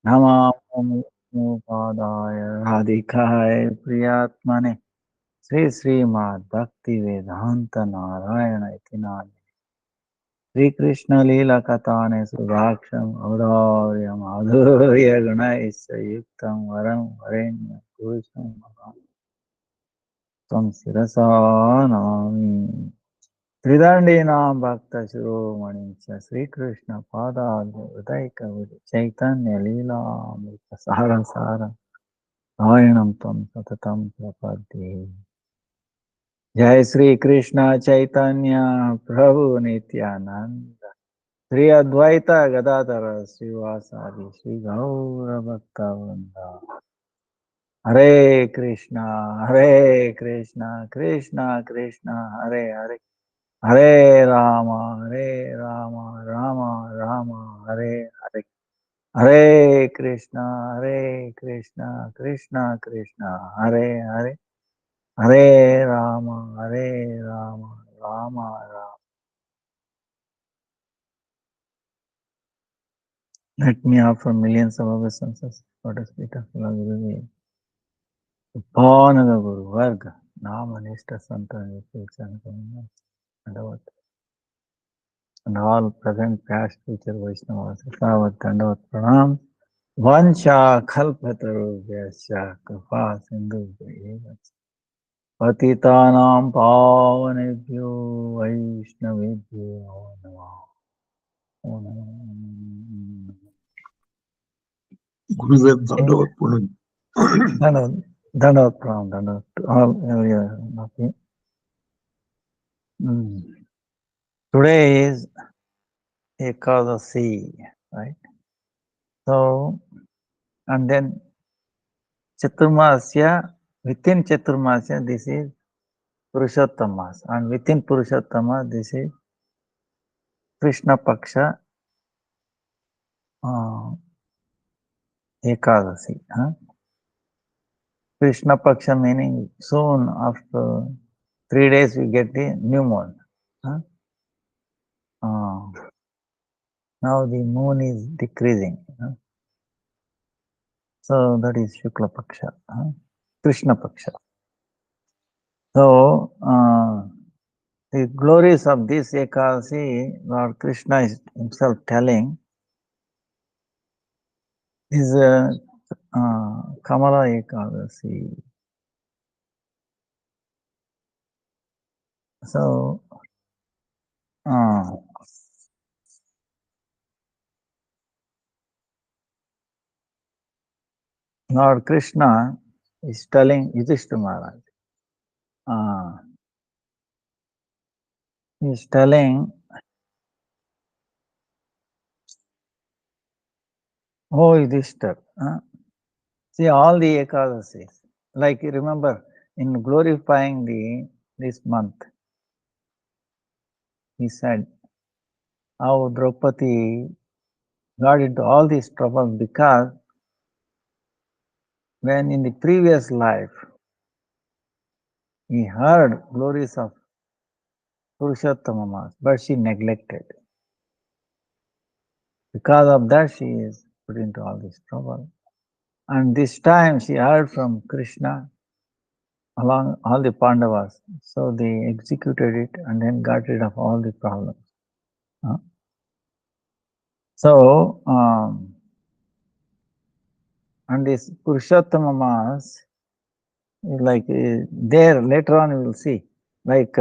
नमो पादाय राधिकाय प्रियात्मने श्री श्रीमद् भक्ति वेदांत नारायण इति नामे श्री कृष्ण लीला कथाने सुभाक्षम औदार्य माधुर्य गुणैश्च युक्तं वरं वरेण्यं पुरुषं त्वं शिरसा नमामि त्रिदण्डीनां भक्तशिरोमणि च श्रीकृष्ण पादाब्ज चैतन्य लीलामृत सार नारायणं त्वं सततं प्रपद्ये। जय श्री कृष्ण चैतन्य प्रभु नित्यानंद श्री अद्वैत गदाधर श्रीवासादि श्री गौर भक्तवृंद। हरे Krishna Krishna Krishna Hare Hare Hare Ram Ram Ram Hare Hare Hare Krishna Krishna Krishna Hare Hare Hare Ram Ram Ram Ram. Let me offer millions of obeisances for the spirit of Lord Guru. Upon the Guru Varga, Nama Nishta Santana and all present, past, future Vaishnavas, Savat Dandavat Pranam. Vansha Kalpataru Vyasya Kripa Sindhu Vyeva Patitanam Pavanebhyo Vaishnavebhyo Namaha. Gurudev Dandavat Pranam. Dandavat Pranam, Dandavat. All, okay. Today is Ekādaśī, right? So, and then Chaturmasya, within Chaturmasya, this is Purushottamas, and within Purushottama, this is Krishna Paksha Ekādaśī. Krishna Paksha meaning soon after 3 days we get the new moon. Now the moon is decreasing. So that is Shukla Paksha, Krishna Paksha. So the glories of this Ekādaśī, Lord Krishna is himself telling, is Kāmadā Ekādaśī. So Lord Krishna is telling Yudhishthira Maharaj, he is telling, oh Yudhishthira, see all the Ekādaśīs, like you remember in glorifying this month, he said how Draupadi got into all these troubles because when in the previous life he heard glories of Purushottama, but she neglected. Because of that, she is put into all this trouble. And this time she heard from Krishna along all the Pandavas. So they executed it and then got rid of all the problems. So, and this Purushottama Mas, like there later on you will see, like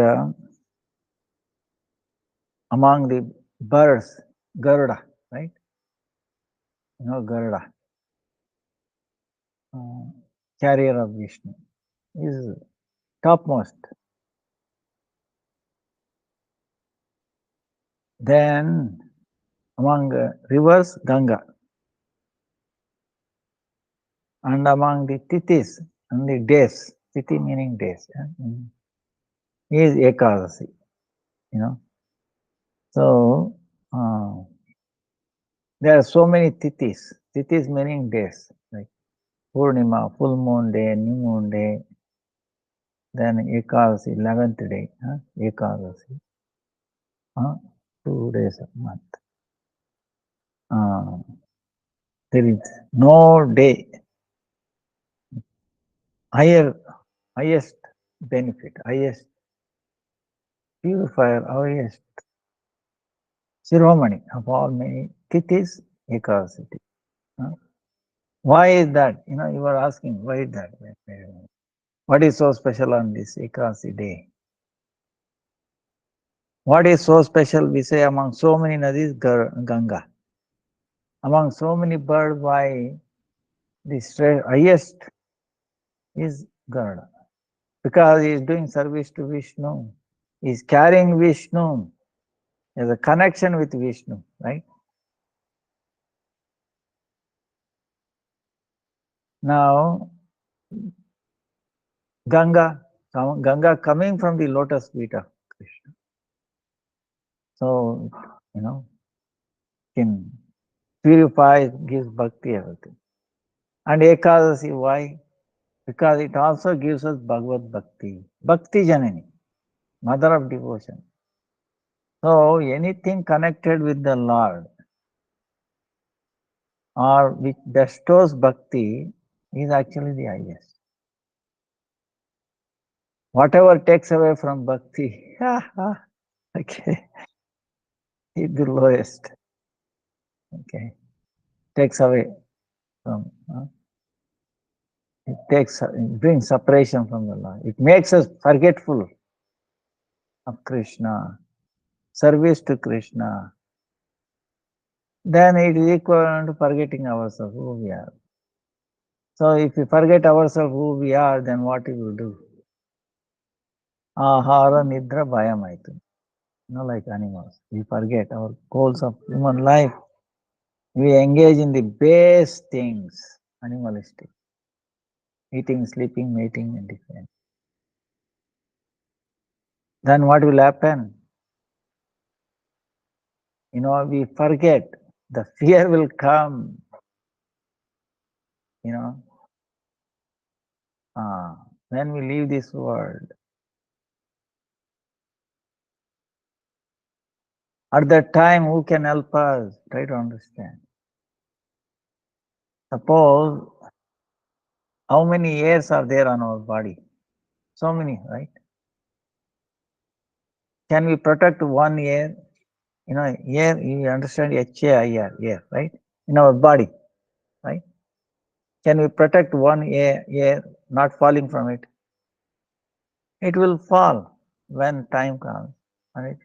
among the birds, Garuda, right? You know Garuda, carrier of Vishnu, is topmost. Then among rivers, Ganga. And among the Tithis and the days, Tithi meaning days, is Ekādaśī, you know. So, there are so many Tithis. Tithis meaning days, like Purnima, full moon day, new moon day, then Ekādaśī, 11th day, Ekādaśī, 2 days a month. There is no day highest benefit, highest purifier, highest ceremony of all many tithis, Ekādaśī. Why is that? You are asking, why is that? What is so special on this Ekādaśī day? What is so special, we say, among so many nadis, Ganga? Among so many birds, why the highest is Garuda? Because he is doing service to Vishnu. He is carrying Vishnu. There's a connection with Vishnu, right? Now, Ganga coming from the lotus feet of Krishna. So, can purify, gives bhakti, everything. And Ekādaśī, why? Because it also gives us Bhagavad Bhakti. Bhakti Janani, mother of devotion. So, anything connected with the Lord or which bestows bhakti is actually the highest. Whatever takes away from bhakti, okay, is the lowest. Okay, takes away from, it brings separation from the Lord. It makes us forgetful of Krishna, service to Krishna. Then it is equivalent to forgetting ourselves, who we are. So if we forget ourselves, who we are, then what we will do? Ahara nidra bhayamaitu. Like animals. We forget our goals of human life. We engage in the base things, animalistic. Eating, sleeping, mating, and defense. Then what will happen? We forget. The fear will come. When we leave this world. At that time, who can help us? Try to understand. Suppose, how many hairs are there on our body? So many, right? Can we protect one hair? Here you understand HAIR, hair, right? In our body, right? Can we protect one hair not falling from it? It will fall when time comes, right?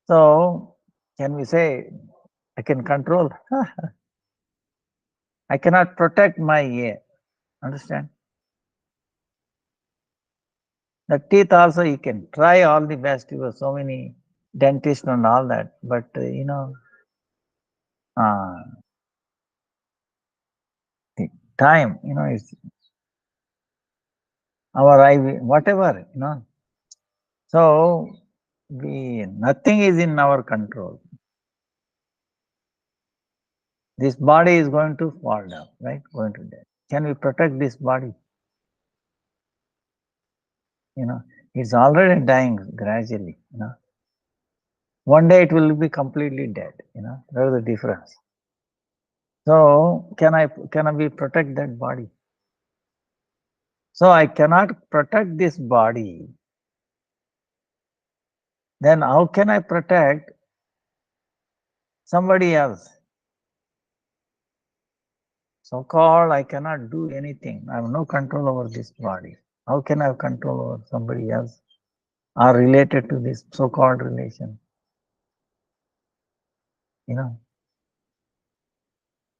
So, can we say, I can control? I cannot protect my hair, understand? The teeth also, you can try all the best. You have so many dentists and all that, but the time, is our eye, whatever, So, nothing is in our control. This body is going to fall down, right? Going to die. Can we protect this body? It's already dying gradually, One day it will be completely dead, There's the difference. So, can we protect that body? So, I cannot protect this body. Then how can I protect somebody else? So-called, I cannot do anything. I have no control over this body. How can I have control over somebody else or related to this so-called relation?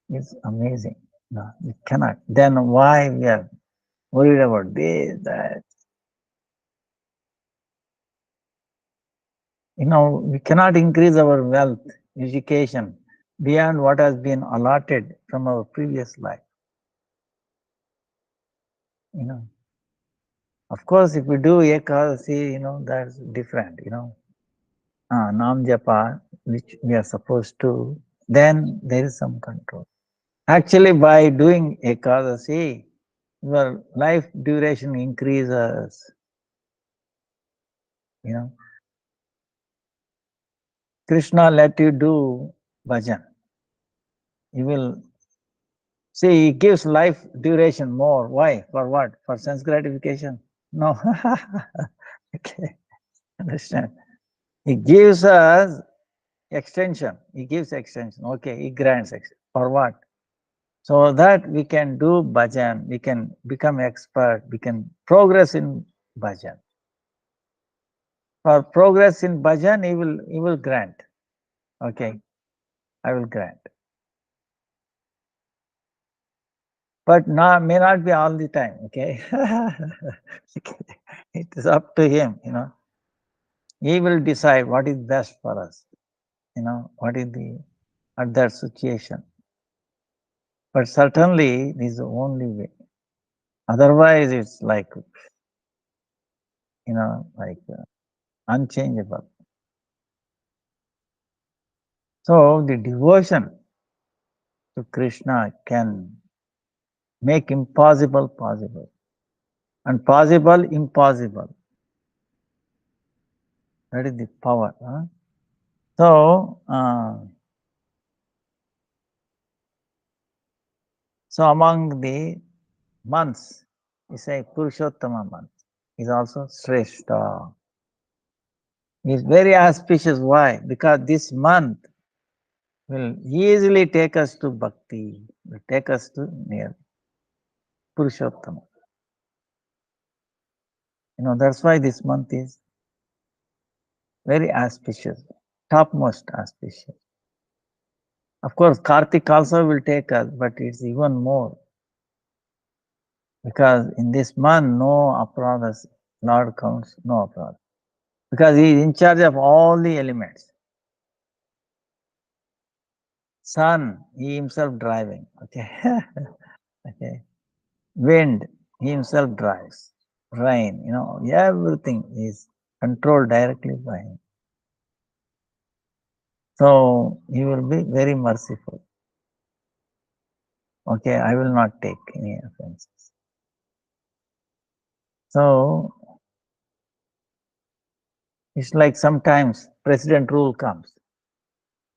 It's amazing. No, you cannot. Then why we are worried about this, that? We cannot increase our wealth, education beyond what has been allotted from our previous life. Of course, if we do Ekādaśī, that's different, Nam Japa, which we are supposed to, then there is some control. Actually, by doing Ekādaśī, your life duration increases, Krishna let you do bhajan. You will See, he gives life duration more. Why? For what? For sense gratification? No. Okay, understand? He gives us extension. He gives extension. Okay, he grants extension. For what? So that we can do bhajan, we can become expert, we can progress in bhajan. For progress in bhajan, he will grant. Okay, I will grant. But may not be all the time. Okay, it is up to him. He will decide what is best for us. What is the at that situation. But certainly, this is the only way. Otherwise, it's like like unchangeable. So the devotion to Krishna can make impossible possible and possible impossible. That is the power. Huh? So among the months, we say Purushottama month is also Shrestha. It's very auspicious. Why? Because this month will easily take us to bhakti, will take us to near Purushottama. That's why this month is very auspicious, topmost auspicious. Of course, Kartik also will take us, but it's even more. Because in this month, no aparadhas, Lord counts, no aparadha. Because he is in charge of all the elements. Sun, he himself driving. Okay. Okay. Wind, he himself drives. Rain, everything is controlled directly by him. So he will be very merciful. Okay, I will not take any offenses. So it's like sometimes president rule comes.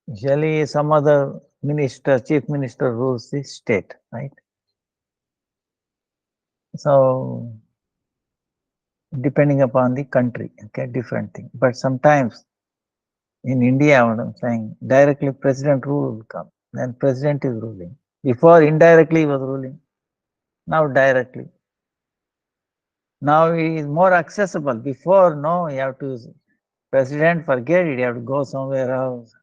Usually some other minister, chief minister rules the state, right? So depending upon the country, okay, different thing. But sometimes in India, what I'm saying, directly president rule will come. Then president is ruling. Before indirectly he was ruling. Now directly. Now he is more accessible. Before, no, you have to, president, forget it, you have to go somewhere else.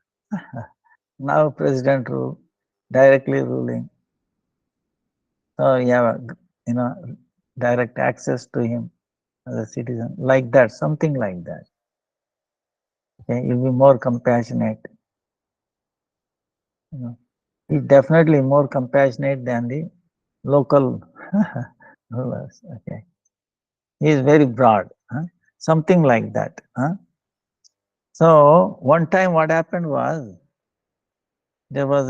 Now president rule, directly ruling. So you have, direct access to him as a citizen, like that, something like that. Okay, you'll be more compassionate. He's definitely more compassionate than the local rulers. Okay, he is very broad, something like that. So one time, what happened was there was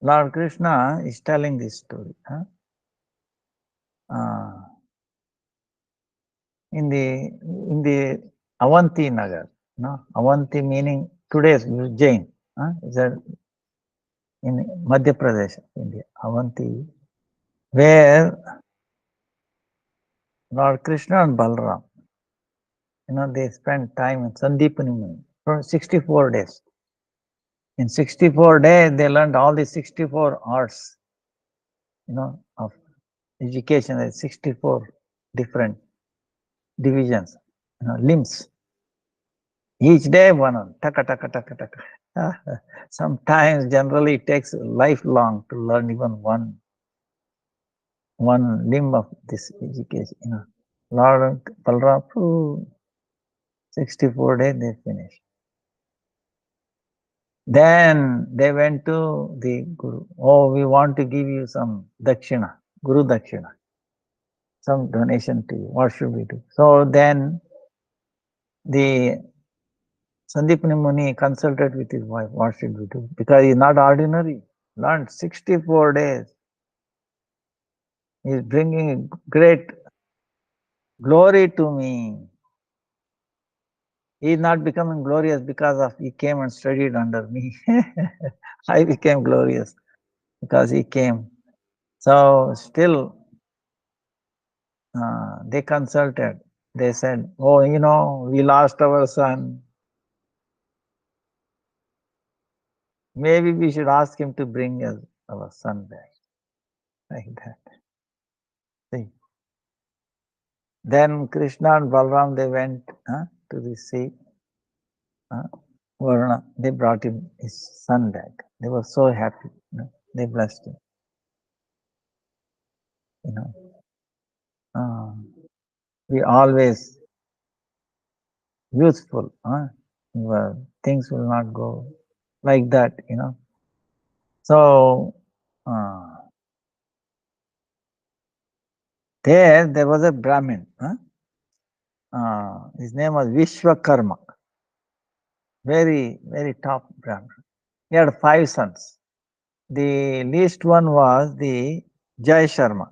Lord Krishna is telling this story. In the Avanti Nagar, Avanti meaning today's Ujjain, is that in Madhya Pradesh, India, Avanti, where Lord Krishna and Balram, they spent time in Sandipani for 64 days. In 64 days, they learned all the 64 arts, of education. There's 64 different divisions, limbs. Each day one, taka, taka, taka, taka. Sometimes, generally, it takes lifelong to learn even one limb of this education. Lord Balram, 64 days they finished. Then they went to the Guru. Oh, we want to give you some dakshina, Guru dakshina, some donation to you. What should we do? So then the Sandipani Muni consulted with his wife. What should we do? Because he's not ordinary. Learned 64 days. He's bringing great glory to me. He is not becoming glorious because of he came and studied under me. I became glorious because he came. So still they consulted. They said, oh, we lost our son. Maybe we should ask him to bring us our son back. Like that. See. Then Krishna and Balram, they went to the sea. Varuna, they brought him his son back. They were so happy. They blessed him. We always useful. Well, things will not go like that. So there was a Brahmin. His name was Vishwakarma. Very, very top Brahmin. He had 5 sons. The least one was the Jai Sharma.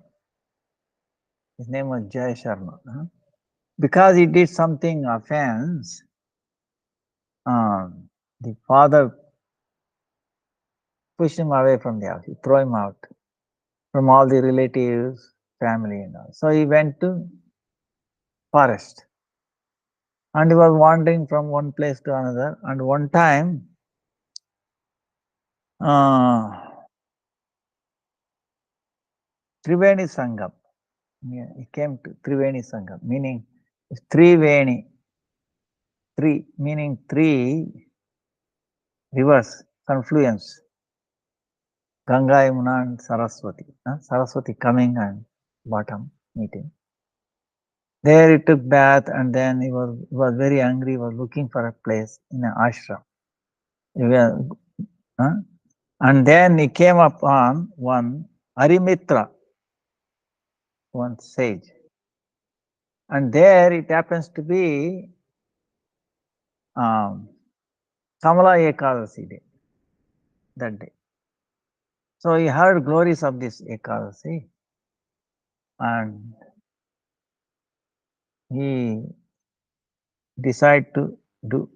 His name was Jai Sharma. Because he did something offense, the father pushed him away from the house. He threw him out from all the relatives, family and all. So he went to forest. And he was wandering from one place to another. And one time, Triveni Sangam. He came to Triveni Sangam, meaning Triveni. 3 meaning 3 rivers, confluence. Ganga, Yamuna and Saraswati. Saraswati coming and bottom meeting. There he took bath and then he was very angry. He was looking for a place in an ashram. And then he came upon one Arimitra, one sage. And there it happens to be Kāmadā Ekādaśī day, that day. So he heard glories of this Ekādaśī and he decided to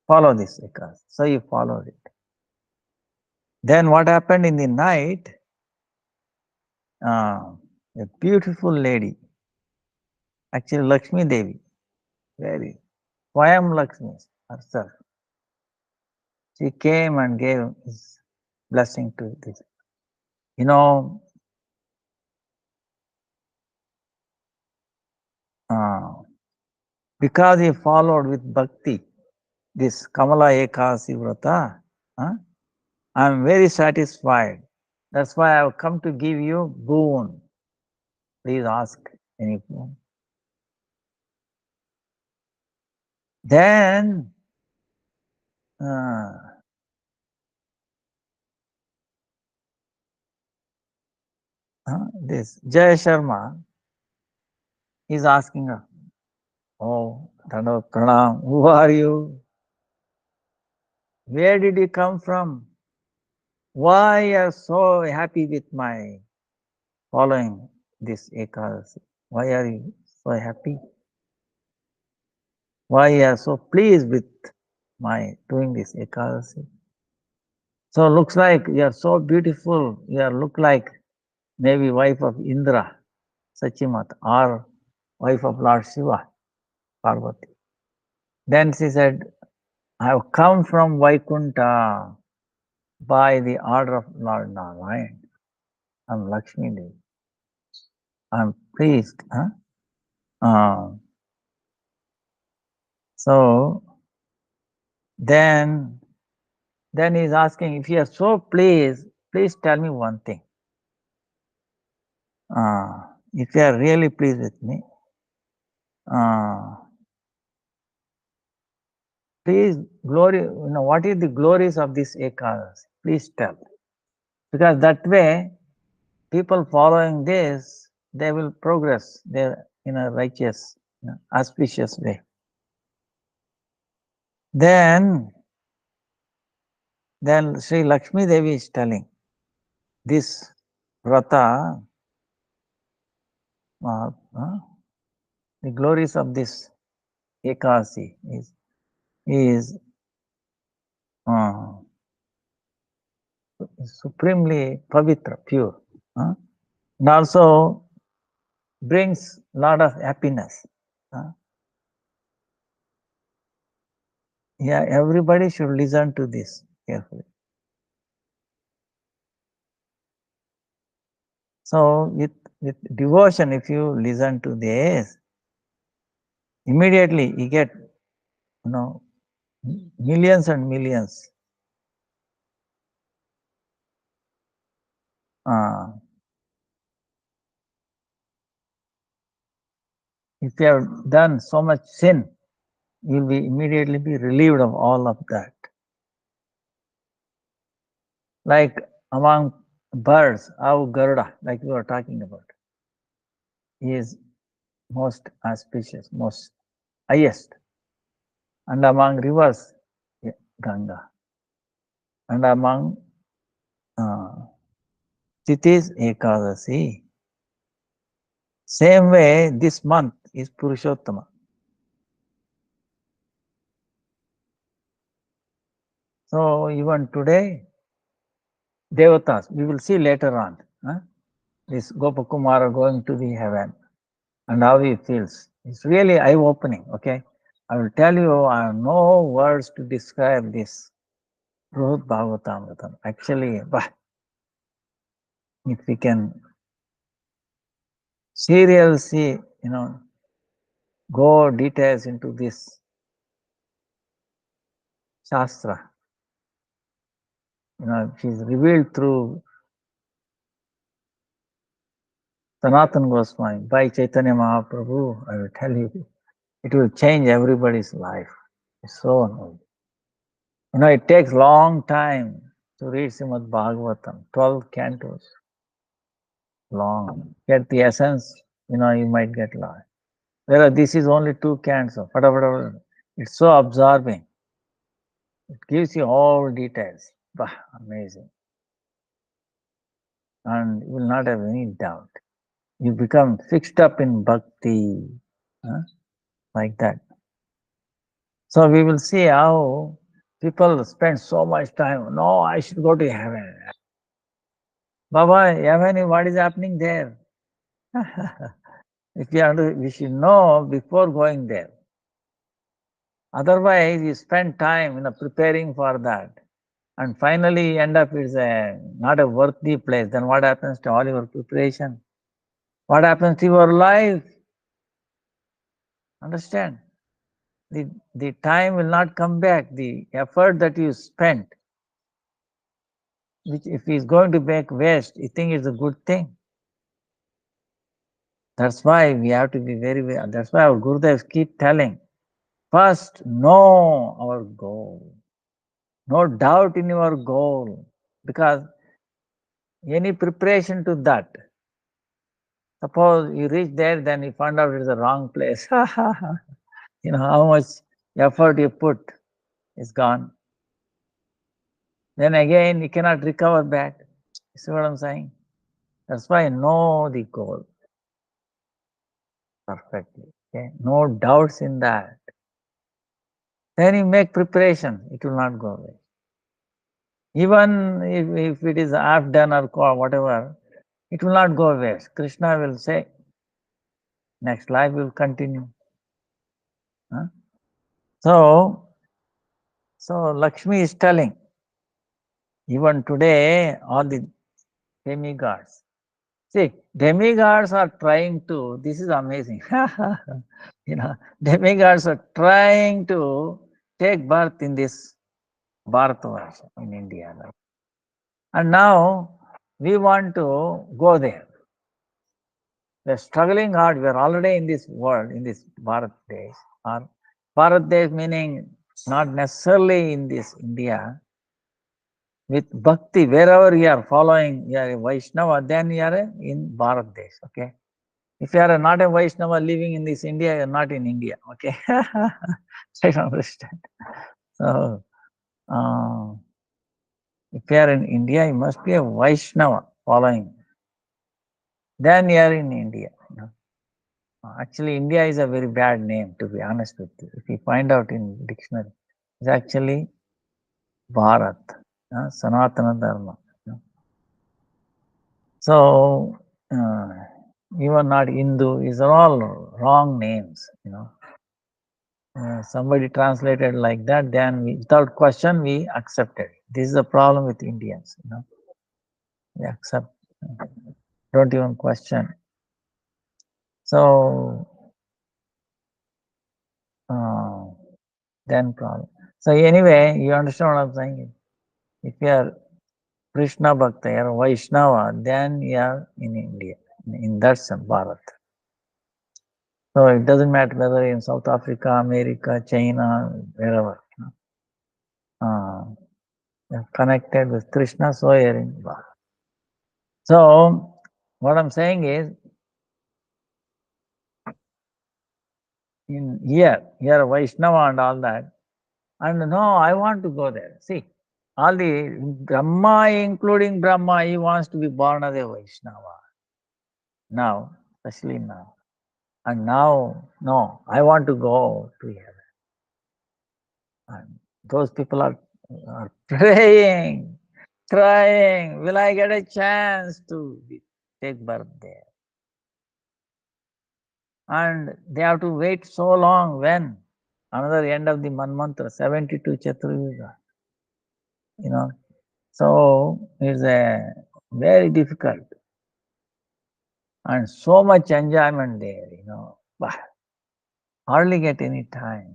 follow this Ekādaśī. So he followed it. Then what happened in the night, a beautiful lady, actually Lakshmi Devi, very Swayam Lakshmi herself, she came and gave his blessing to this. Because he followed with bhakti this Kāmadā Ekādaśī Vrata, I am very satisfied. That's why I have come to give you boon. Please ask any boon. Then this Jai Sharma is asking her, oh, Dhanot Pranam, who are you? Where did you come from? Why you are so happy with my following this Ekādaśī? Why are you so happy? Why you are so pleased with my doing this Ekādaśī? So looks like you are so beautiful. You look like maybe wife of Indra, Sachimata, or wife of Lord Shiva, Parvati. Then she said, I have come from Vaikunta by the order of Lord Narayan. I am Lakshmi Devi. I am pleased. So then he's asking, if you are so pleased, please tell me one thing. If you are really pleased with me, please what is the glories of this Ekādaśī? Please tell. Because that way, people following this, they will progress in a righteous, auspicious way. Then Sri Lakshmi Devi is telling this Vrata, the glories of this Ekādaśī is uh, supremely pavitra, pure, and also brings lot of happiness. Yeah, everybody should listen to this carefully. So with devotion, if you listen to this, immediately you get, millions and millions. If you have done so much sin, you will be immediately be relieved of all of that. Like among birds, our Garuda, like we were talking about, he is most auspicious, most highest. And among rivers, Ganga. And among Tithis, Ekādaśī. Same way, this month is Purushottama. So even today, Devatas, we will see later on, this Gopakumara going to the heaven and how he feels. It's really eye-opening, okay? I will tell you, I have no words to describe this Ruhut Bhagavatamritam. Actually, if we can seriously, go details into this Shastra, it is revealed through Sanatana Goswami by Chaitanya Mahaprabhu. I will tell you, it will change everybody's life. It's so amazing. It takes long time to read Srimad Bhagavatam, 12 cantos. Long. Get the essence, you might get lost. Whereas this is only 2 cantos. It's so absorbing. It gives you all details. Amazing. And you will not have any doubt. You become fixed up in bhakti, like that. So we will see how people spend so much time. No, I should go to heaven. Baba, heaven, what is happening there? If we should know before going there. Otherwise, you spend time preparing for that, and finally end up it's not a worthy place. Then what happens to all your preparation? What happens to your life? Understand? The time will not come back. The effort that you spent, which if is going to make waste, you think it's a good thing. That's why we have to be very. That's why our Gurudevs keep telling, first know our goal. No doubt in your goal, because any preparation to that, suppose you reach there, then you find out it's the wrong place. How much effort you put is gone. Then again, you cannot recover back. You see what I'm saying? That's why know the goal perfectly. Okay? No doubts in that. Then you make preparation, it will not go away. Even if it is half done or whatever, it will not go waste. Krishna will say, next life will continue. So Lakshmi is telling, even today, all the demigods. See, demigods are trying to, this is amazing. Demigods are trying to take birth in this Bharatavarsha in India. And now we want to go there. We're struggling hard. We're already in this world, in this Bharat Desh. Or Bharat Desh meaning not necessarily in this India. With bhakti, wherever you are following, you are a Vaishnava, then you are in Bharat Desh. Okay. If you are not a Vaishnava living in this India, you are not in India. Okay. I don't understand. So, if you are in India, you must be a Vaishnava following. Then you are in India. Actually, India is a very bad name, to be honest with you. If you find out in dictionary, it's actually Bharat, Sanatana Dharma. So, even not Hindu, these are all wrong names, somebody translated like that, then without question we accepted. This is the problem with Indians, we accept, don't even question. So, then problem. So anyway, you understand what I'm saying? If you are Krishna Bhakta, you are Vaishnava, then you are in India, in that sense, Bharat. So it doesn't matter whether in South Africa, America, China, wherever. Connected with Krishna, so you are in Bharat. So what I'm saying is, in here, you are Vaishnava and all that, and no, I want to go there. See, all the Brahma, including Brahma, he wants to be born as a Vaishnava. Now, especially now. And now, no, I want to go to heaven. And those people are praying, crying, will I get a chance to take birth there? And they have to wait so long when? Another end of the Manmantra, 72 Chaturyuga. So it's a very difficult and so much enjoyment there, but hardly get any time.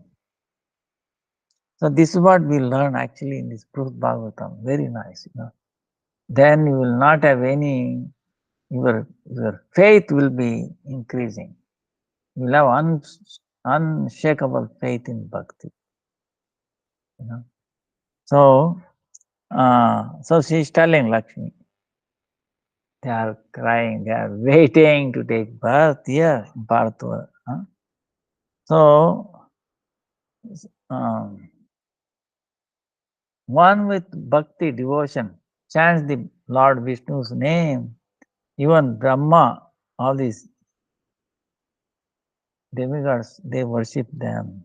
So this is what we learn actually in this Prut Bhagavatam. Very nice, Then you will not have any, your faith will be increasing. You will have unshakable faith in bhakti. So, so she is telling Lakshmi, they are crying, they are waiting to take birth here in Bharatva. So, one with bhakti devotion chants the Lord Vishnu's name, even Brahma, all these demigods, they worship them.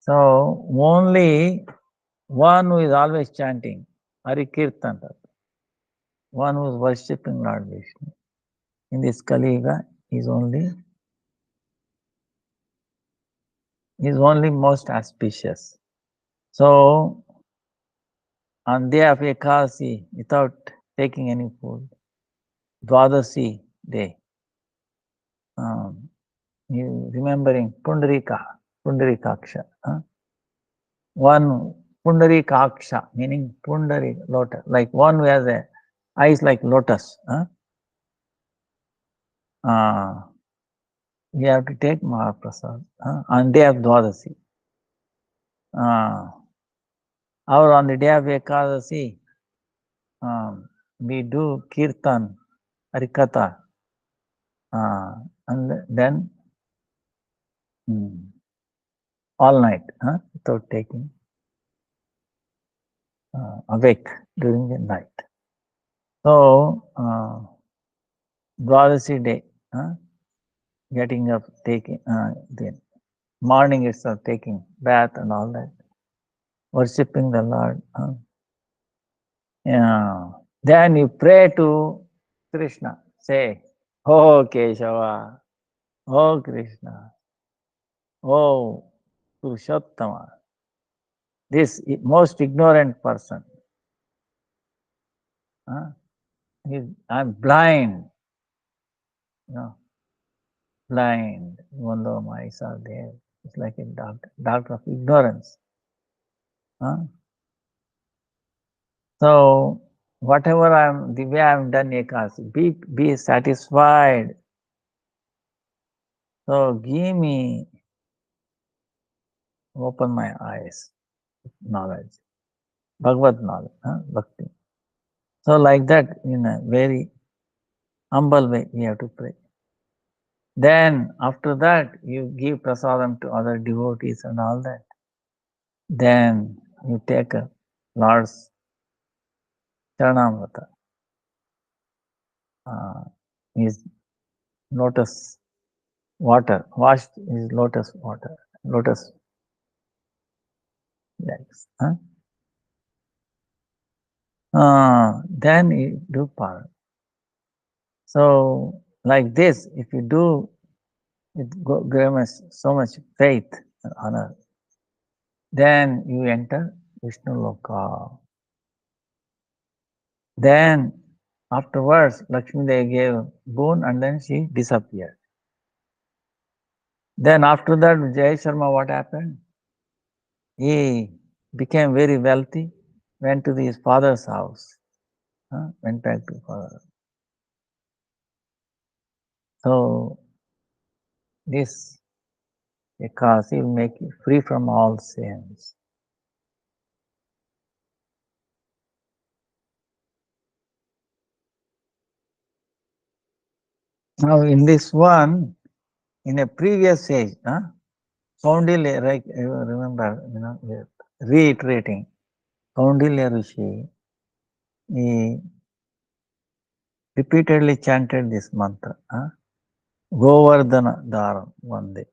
So only one who is always chanting Hari Kirtan, one who is worshipping Lord Vishnu in this Kali Yuga is only most auspicious. So on day of Ekādaśī, without taking any food, Dvadasi day, you remembering Pundarikaksha. One Pundarikaksha, meaning Pundarik, lotus, like one who has a eyes like lotus. We have to take Mahaprasad on day of Dvadasi. Or on the day of Ekādaśī, we do Kirtan, Harikatha, and then all night without taking awake during the night. So, Dvadasi day, getting up, taking, the morning itself, taking bath and all that, worshipping the Lord. Then you pray to Krishna, say, Oh Keshava, Oh Krishna, Oh Purushottama, this most ignorant person. I'm blind, blind, even though my eyes are there. It's like a doctor of ignorance. So whatever the way I've done Ekādaśī, be satisfied. So give me, open my eyes, knowledge, Bhagavad knowledge, bhakti. So like that, in a very humble way, we have to pray. Then after that, you give prasadam to other devotees and all that. Then you take a Lord's Charanamrita. his lotus water, washed his lotus water, lotus legs. Then you do parana. So, like this, if you do with so much faith and honor, then you enter Vishnu Loka. Then afterwards, Lakshmi Devi gave boon and then she disappeared. Then after that, Jai Sharma, what happened? He became very wealthy, went to his father's house, went back to father. So this Ekādaśī will make you free from all sins. Now in this one, in a previous age, Kaundilya, right, remember, reiterating, Kaundilya Rishi, he repeatedly chanted this mantra, Govardhana Dharam Vande.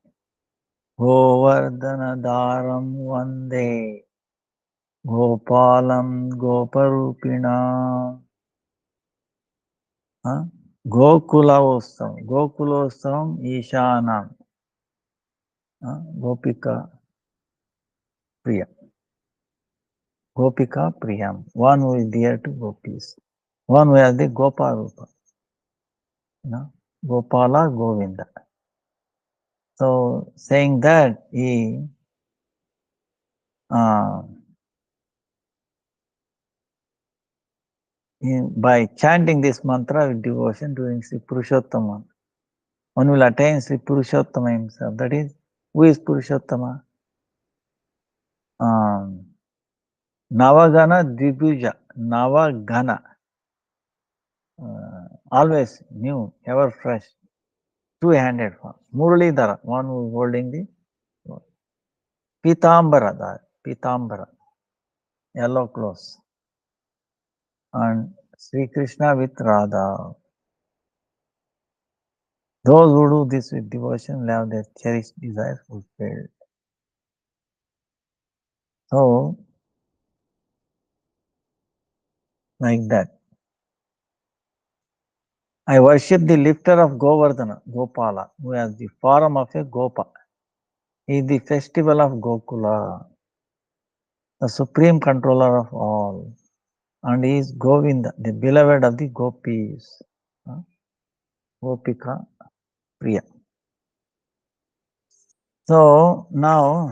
Govardhana Dharam Vande. Gopalam Goparupinam. Gokulostavam Ishanam. Gopika Priya. Gopika Priyam. One who is dear to gopis. One who has the Goparupa. Gopala Govinda. So saying that he by chanting this mantra with devotion during Sri Purushottama, one will attain Sri Purushottama himself. That is, who is Purushottama? Navagana Dvibhuja, Navagana, always new, ever fresh, two-handed form. Muralidhara, one who is holding the Pitambara, yellow clothes. And Sri Krishna with Radha. Those who do this with devotion will have their cherished desires fulfilled. So, like that. I worship the lifter of Govardhana, Gopala, who has the form of a Gopa. He is the festival of Gokula, the supreme controller of all. And he is Govinda, the beloved of the gopis. Gopika Priya. So now,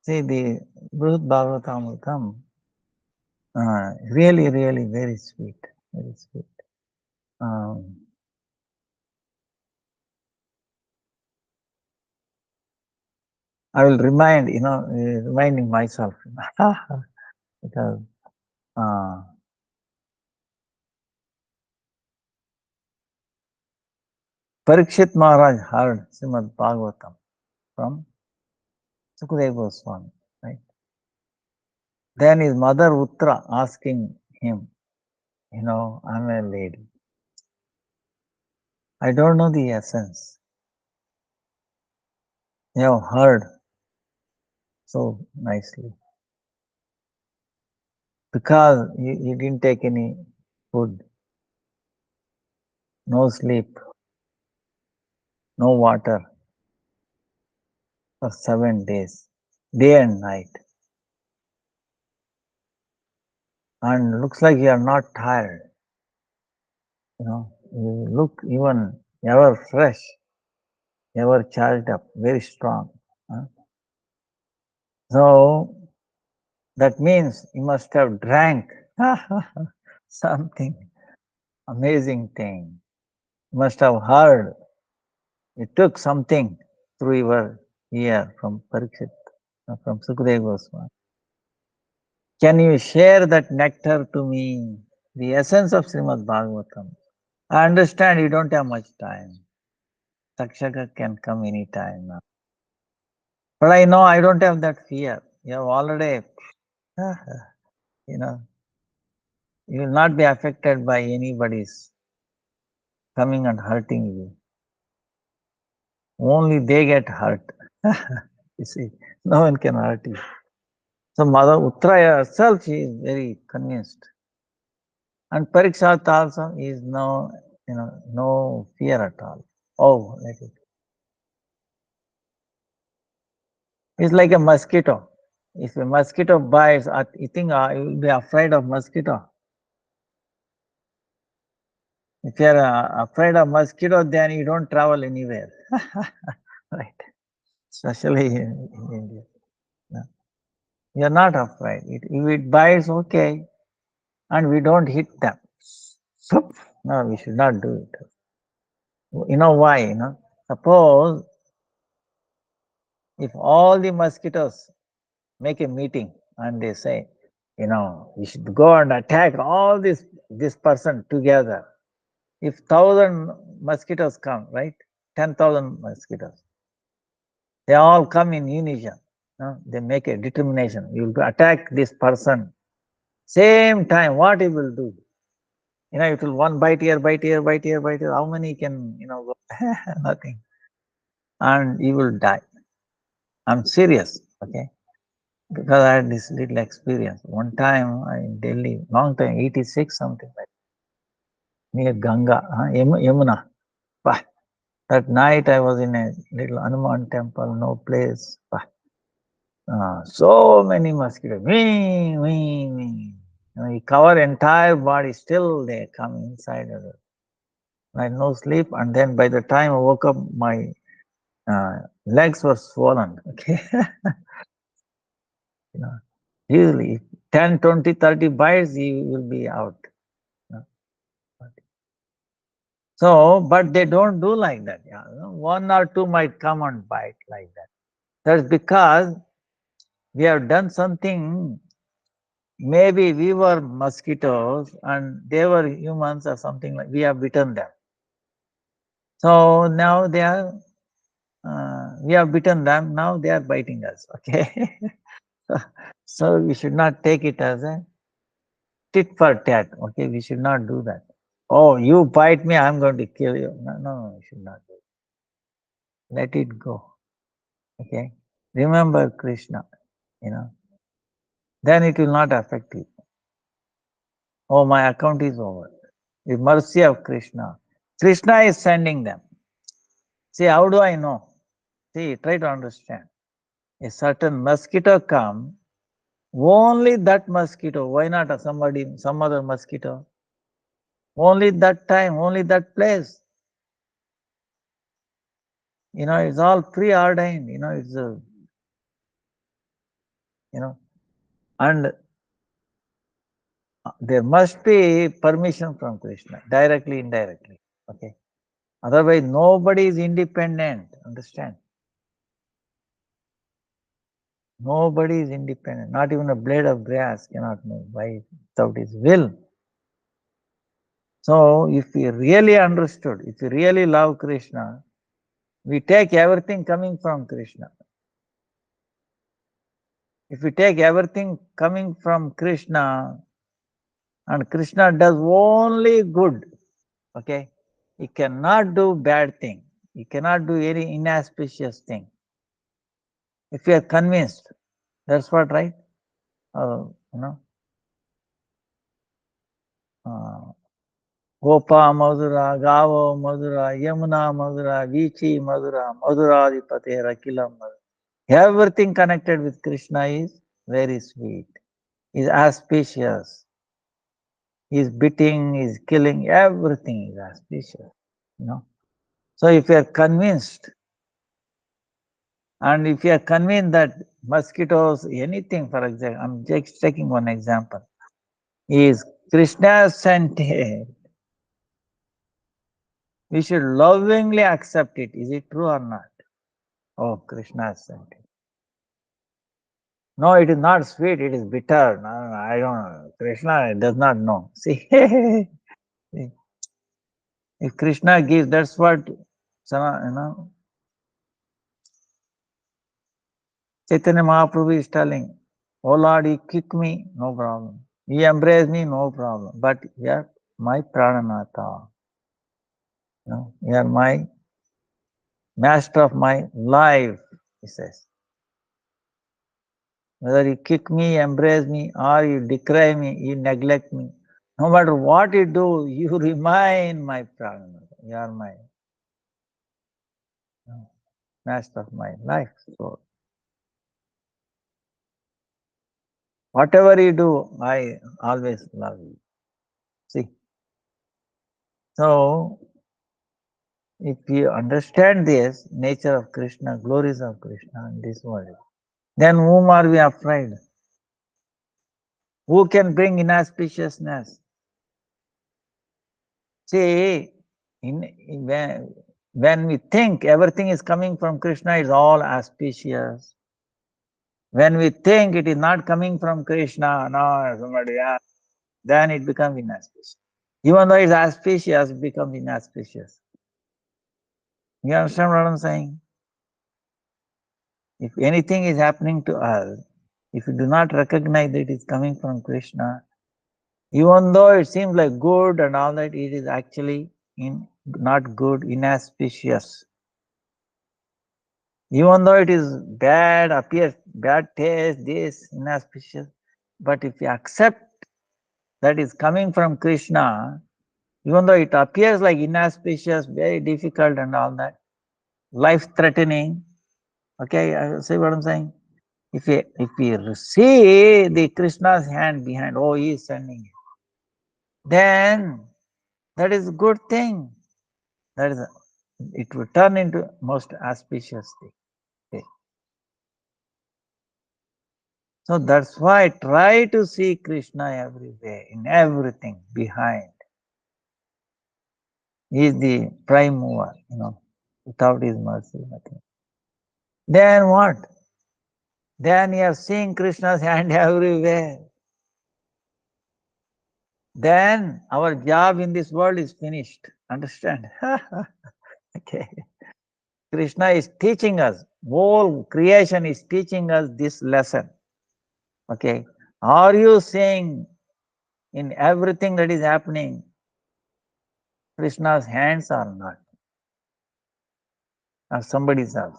see the Brihad Bhagavatamritam, really, really very sweet, very sweet. I will reminding myself because Parikshit Maharaj heard Srimad Bhagavatam from Sukadeva Goswami, right? Then his mother Uttara asking him, I'm a lady. I don't know the essence. You have heard so nicely. Because he didn't take any food, no sleep, no water for 7 days, day and night. And looks like you are not tired. You look even ever fresh, ever charged up, very strong. So that means you must have drank something amazing thing. You must have heard. You took something through your ear from Parikshit, from Sukadeva Goswami. Can you share that nectar to me? The essence of Srimad Bhagavatam. I understand you don't have much time. Takshaka can come anytime now. But I know I don't have that fear. You have already, you will not be affected by anybody's coming and hurting you. Only they get hurt. You see, no one can hurt you. So Mother Uttaraya herself, she is very convinced. And Parikshat also is no fear at all. Oh, let it. It's like a mosquito. If a mosquito bites, you think you will be afraid of mosquito. If you are afraid of mosquito, then you don't travel anywhere. Right? Especially in India. No. You are not afraid. If it bites, okay. And we don't hit them. So, no, we should not do it. You know why? Suppose if all the mosquitoes make a meeting and they say, we should go and attack all this person together. If 1,000 mosquitoes come, right? 10,000 mosquitoes. They all come in unison. They make a determination. You will attack this person. Same time, what he will do? It will one bite here, bite here, bite here, bite here. How many can, go? Nothing. And he will die. I'm serious, okay? Because I had this little experience. One time in Delhi, long time, 86, something like that, near Ganga, Yamuna. That night I was in a little Hanuman temple, no place. So many mosquitoes. Wee, wee, wee. You cover entire body, still they come inside. I had no sleep, and then by the time I woke up, my legs were swollen. Okay. Usually 10, 20, 30 bites, you will be out. So, but they don't do like that. Yeah. One or two might come and bite like that. That's because we have done something. Maybe we were mosquitoes and they were humans or something like. We have bitten them. So now they are. We have bitten them. Now they are biting us. Okay. So we should not take it as a tit for tat. Okay, we should not do that. Oh, you bite me, I'm going to kill you. No, no, we should not do it. Let it go. Okay, remember Krishna. Then it will not affect you. Oh, my account is over. The mercy of Krishna. Krishna is sending them. See, how do I know? See, try to understand. A certain mosquito come. Only that mosquito. Why not some other mosquito? Only that time, only that place. It's all preordained. It's and there must be permission from Krishna, directly, indirectly. Okay. Otherwise, nobody is independent. Understand? Nobody is independent. Not even a blade of grass cannot move without his will. So, if we really understood, if we really love Krishna, we take everything coming from Krishna. If we take everything coming from Krishna, and Krishna does only good, okay, he cannot do bad thing. He cannot do any inauspicious thing. If you are convinced, that's what, right? Gopa Madhura, Gavo Madhura, Yamuna Madhura, Vichi Madhura, Madhuradipate Rakilam Madhura. Everything connected with Krishna is very sweet, is auspicious, is beating, is killing, everything is auspicious. So if you are convinced, and if you are convinced that mosquitoes, anything, for example, I'm just taking one example, is Krishna sent, we should lovingly accept it. Is it true or not? Oh, Krishna sent it. No, it is not sweet, it is bitter. No, I don't know. Krishna does not know. See, if Krishna gives, that's what, Chaitanya Mahaprabhu is telling, oh Lord, you kick me, no problem. You embrace me, no problem. But yeah, my Prananatha. You are my master of my life, he says. Whether you kick me, embrace me, or you decry me, you neglect me, no matter what you do, you remain my prana. You are my master of my life. So, whatever you do, I always love you. See, so if you understand this nature of Krishna, glories of Krishna in this world, then whom are we afraid? Who can bring inauspiciousness? See, when we think everything is coming from Krishna, it's all auspicious. When we think it is not coming from Krishna, no, somebody else, then it becomes inauspicious. Even though it's auspicious, it becomes inauspicious. You understand what I'm saying? If anything is happening to us, if you do not recognize that it is coming from Krishna, even though it seems like good and all that, it is actually not good, inauspicious. Even though it is bad, appears bad taste, this inauspicious, but if you accept that is coming from Krishna, even though it appears like inauspicious, very difficult and all that, life-threatening, okay, see what I'm saying? If you see the Krishna's hand behind, oh, he is sending it, then that is a good thing. That is, it will turn into most auspicious thing. Okay. So that's why try to see Krishna everywhere, in everything behind. He is the prime mover, without his mercy, nothing. Then what? Then you are seeing Krishna's hand everywhere. Then our job in this world is finished. Understand? Okay. Krishna is teaching us, whole creation is teaching us this lesson. Okay. Are you seeing in everything that is happening Krishna's hands or not? Or somebody's else?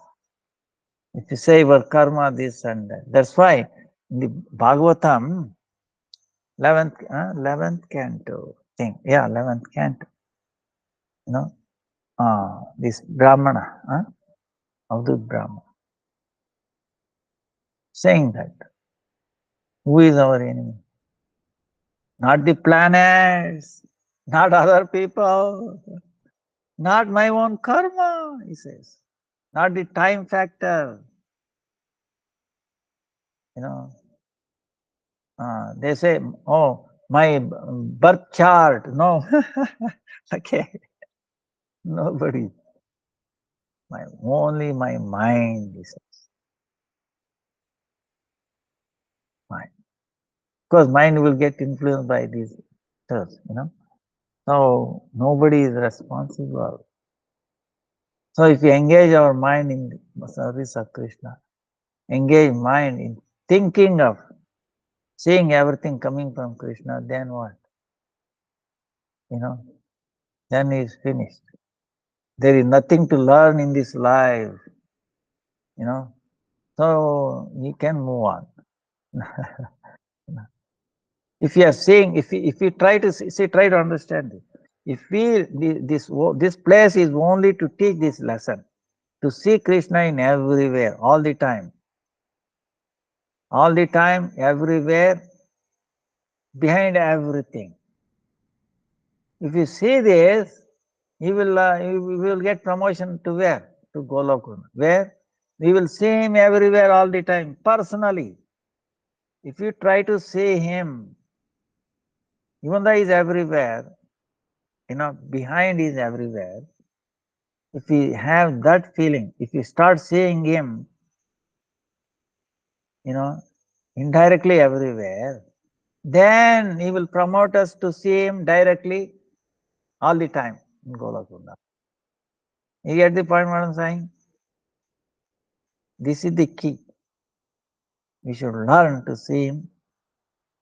If you say your karma, this and that. That's why in the Bhagavatam, 11th canto thing. Yeah, 11th canto. This Brahmana, Avadut Brahmana, saying that who is our enemy? Not the planets, not other people, not my own karma, he says, not the time factor. They say, oh, my birth chart. No, okay, nobody. Only my mind, he says, mind. Because mind will get influenced by these stuff, So nobody is responsible. So if we engage our mind in the service of Krishna, engage mind in thinking of seeing everything coming from Krishna, then what? Then he is finished. There is nothing to learn in this life, so you can move on. If you are seeing, if you try to see, try to understand it. If this place is only to teach this lesson, to see Krishna in everywhere, all the time, everywhere, behind everything. If you see this, you will get promotion to where? To Golokuna. Where? We will see him everywhere all the time, personally. If you try to see him, even though he is everywhere, behind is everywhere. If we have that feeling, if you start seeing him, indirectly everywhere, then he will promote us to see him directly all the time in Golokunda. You get the point what I'm saying? This is the key. We should learn to see him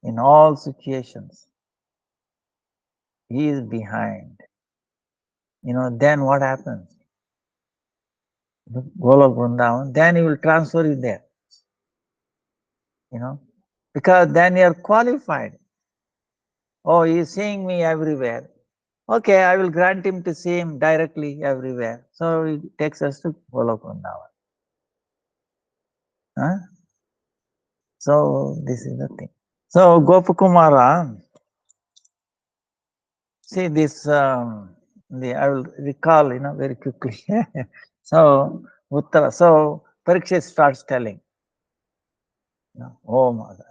in all situations. He is behind. then what happens? Golok Vrindavan, then he will transfer you there, because then you are qualified. Oh, he is seeing me everywhere. Okay, I will grant him to see him directly everywhere. So he takes us to Golok Vrindavan. Huh? So this is the thing. So Gopakumara, see this, I will recall, very quickly. So Uttara, so Parikshit starts telling, oh mother.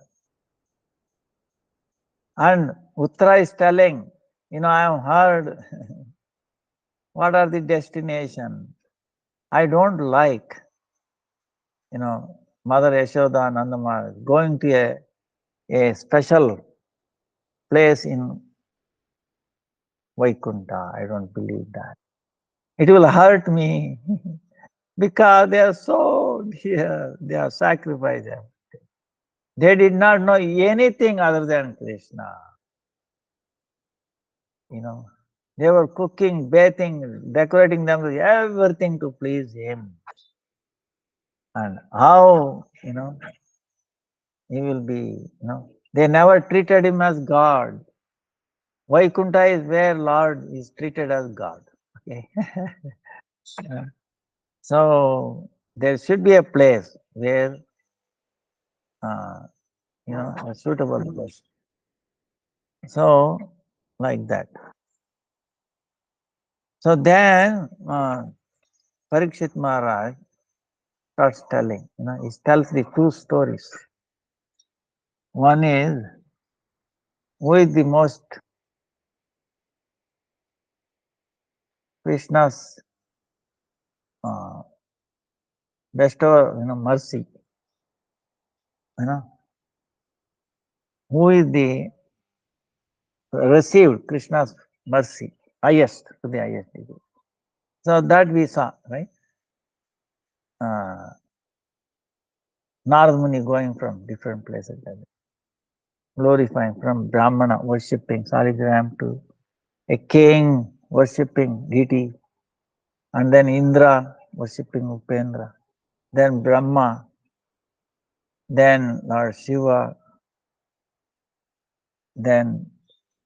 And Uttara is telling, I have heard what are the destinations. I don't like, Mother Yashoda and Nandamar going to a special place in Vaikuntha. I don't believe that. It will hurt me because they are so dear, they are sacrificed. They did not know anything other than Krishna. They were cooking, bathing, decorating them with everything to please him. And how, he will be, they never treated him as God. Vaikuntha is where Lord is treated as God. Okay. So there should be a place where, a suitable place. So like that. So then Parikshit Maharaj starts telling, he tells the two stories. One is, who is the most Krishna's bestower, mercy. Who is the received Krishna's mercy, highest to the highest degree. So that we saw, right? Narad Muni going from different places, glorifying, from Brahmana worshipping Saligram to a king worshipping deity, and then Indra worshipping Upendra, then Brahma, then Lord Shiva, then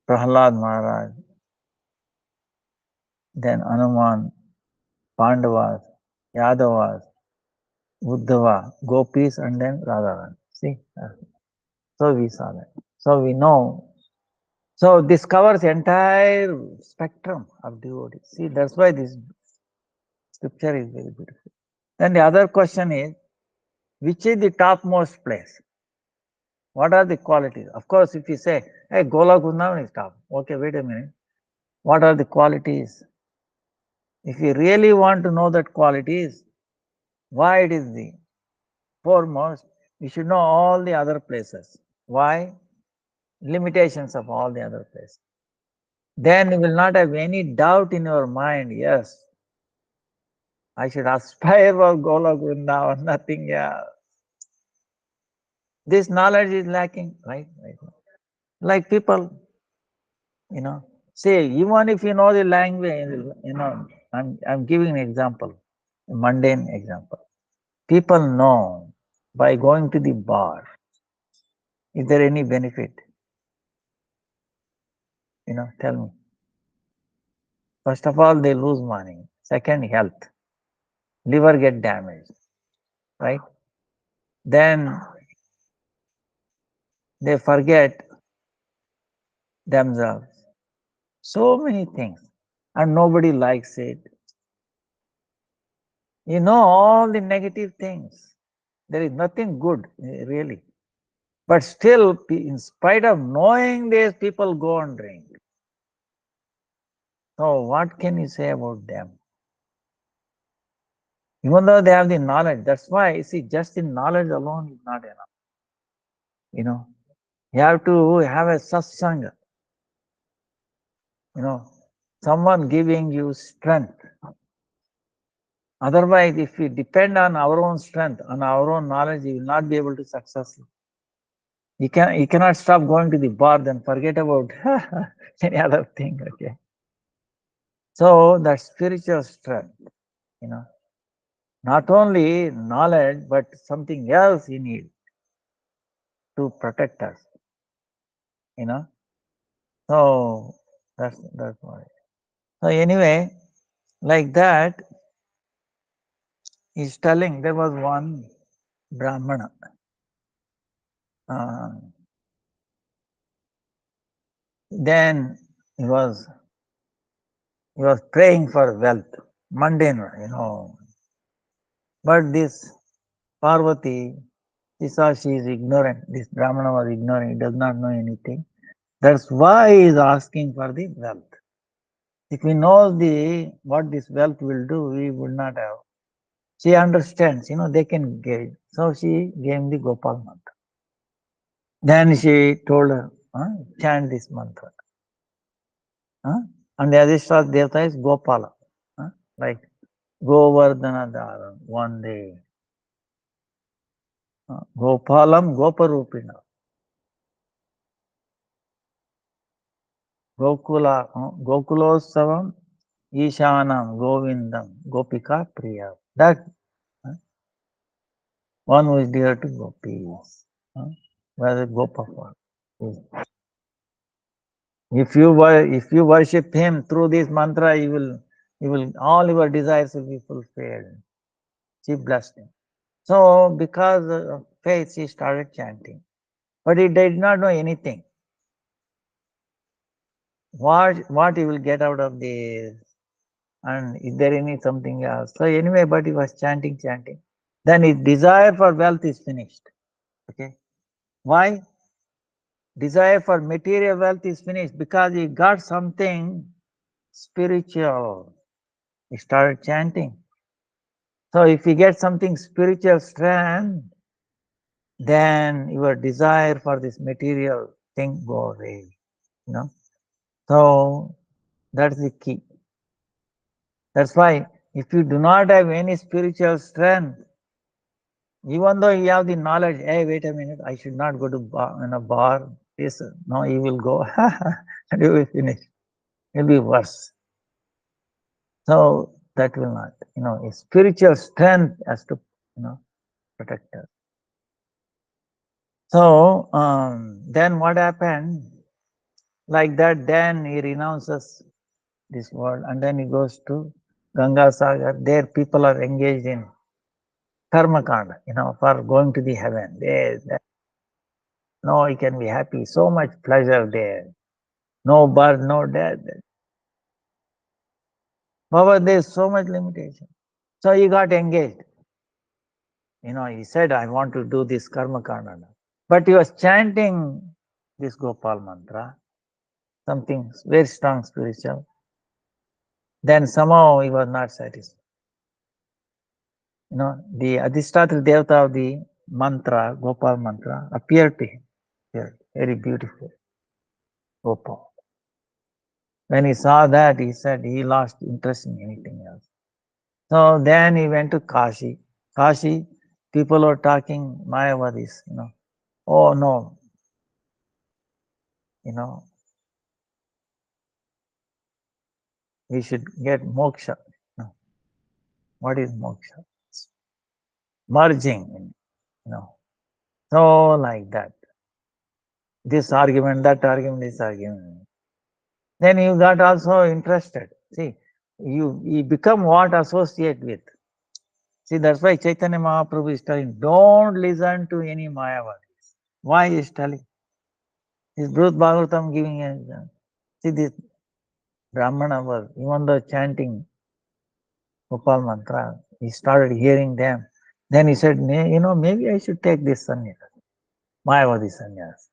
Prahlad Maharaj, then Hanuman, Pandavas, Yadavas, Uddhava, Gopis, and then Radharani. See? So we saw that. So we know. So this covers the entire spectrum of devotees. See, that's why this scripture is very beautiful. Then the other question is, which is the topmost place? What are the qualities? Of course, if you say, hey, Golok Vrindavan is top. Okay, wait a minute. What are the qualities? If you really want to know that qualities, why it is the foremost, you should know all the other places. Why? Limitations of all the other places. Then you will not have any doubt in your mind, yes, I should aspire for Golok Vrindavan, nothing else. This knowledge is lacking, right? Like people, say, even if you know the language, I'm giving an example, a mundane example. People know by going to the bar, is there any benefit? Tell me. First of all, they lose money. Second, health. Liver get damaged, right? Then they forget themselves. So many things. And nobody likes it. All the negative things. There is nothing good, really. But still, in spite of knowing this, people go and drink. So what can you say about them? Even though they have the knowledge, that's why, see, just in knowledge alone is not enough. You have to have a satsanga. Someone giving you strength. Otherwise, if we depend on our own strength, on our own knowledge, you will not be able to successful. You cannot stop going to the bar, then forget about any other thing. Okay. So that spiritual strength, you know, not only knowledge, but something else you need to protect us, you know. So that's why. So anyway, like that, he's telling there was one Brahmana. Uh, then he was praying for wealth, mundane, you know. But this Parvati, she saw she is ignorant. This Brahmana was ignorant. He does not know anything. That's why he is asking for the wealth. If he knows what this wealth will do, he would not have. She understands, you know, they can get. So she gave him the Gopal mantra. Then she told her, chant this mantra. And the Adhishtat Devata is Gopala. Like Govardhana Dhara, one day. Gopalam Goparupina. Gokula, Gokulosavam, Ishanam, Govindam, Gopika Priya. That one who is dear to gopis. Whether Gopapa. If you worship him through this mantra, you will all your desires will be fulfilled. She blessed him. So because of faith, she started chanting. But he did not know anything. What he will get out of this? And is there any something else? So anyway, but he was chanting. Then his desire for wealth is finished. Okay. Why? Desire for material wealth is finished because he got something spiritual. He started chanting. So if you get something spiritual strength, then your desire for this material thing go away. You know. So that's the key. That's why if you do not have any spiritual strength, even though you have the knowledge, hey, wait a minute, I should not go to in a bar. This, no, you will go and you will finish. It will be worse. So that will not, a spiritual strength has to, protect us. So then what happened? Like that, then he renounces this world and then he goes to Ganga Sagar. There people are engaged in karma kanda, for going to the heaven. No, he can be happy. So much pleasure there. No birth, no death. But there's so much limitation. So he got engaged. He said, I want to do this karma kanda. But he was chanting this Gopal mantra, something very strong spiritual. Then somehow he was not satisfied. The Adhisthatri Devata of the mantra, Gopal mantra, appeared to him. Very beautiful. Gopal. When he saw that, he said he lost interest in anything else. So then he went to Kashi. Kashi, people were talking Mayavadis, Oh no, we should get moksha. No. What is moksha? Merging, So like that. This argument, that argument, this argument. Then you got also interested. See, you become what associate with. See, that's why Chaitanya Mahaprabhu is telling, don't listen to any Mayavadis. Why he is telling? Is Brut Bhagavatam giving an example? See, this Brahmana was, even though chanting Gopal mantra, he started hearing them. Then he said, maybe I should take this sannyas, Mayavadi sannyas.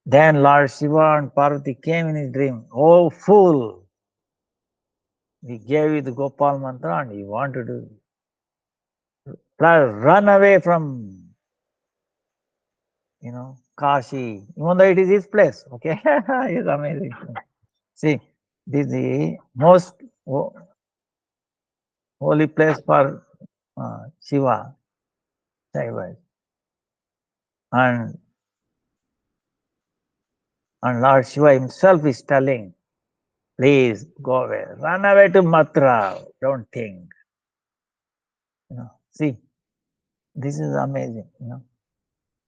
Then Lord Shiva and Parvati came in his dream. Oh, fool! We gave you the Gopal mantra and you want to do run away from, Kashi, even though it is his place. Okay, it's amazing. See, this is the most holy place for Shiva, and Lord Shiva himself is telling, Please go away. Run away to Mathura. Don't think. See, this is amazing,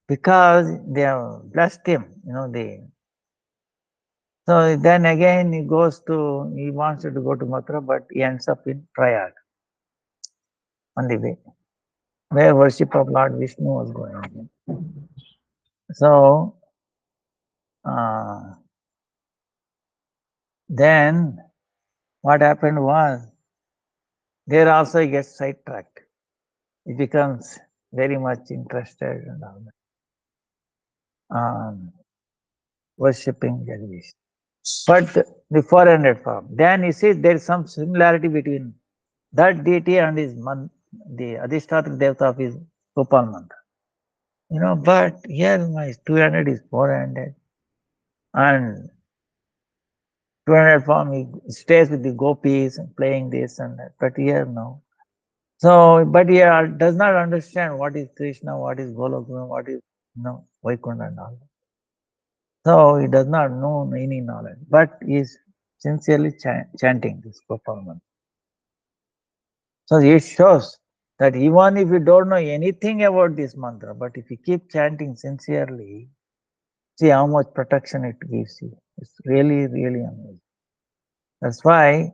because they have blessed him, so then again he wants to go to Mathura, but he ends up in Prayag on the way, where worship of Lord Vishnu was going on. So, then what happened was, there also he gets sidetracked. He becomes very much interested and all that, worshipping Jagdish. But the 400 form, then you see there is some similarity between that deity and the Adhishtatak Devata of his Gopal mantra. But here my 200 is 400, and 200 form he stays with the gopis and playing this and that. But here no. So, but he does not understand what is Krishna, what is Golokuna, what is Vaikuntha and all. So he does not know any knowledge, but he is sincerely chanting this Gopal mantra. So it shows that even if you don't know anything about this mantra, but if you keep chanting sincerely, see how much protection it gives you. It's really, really amazing. That's why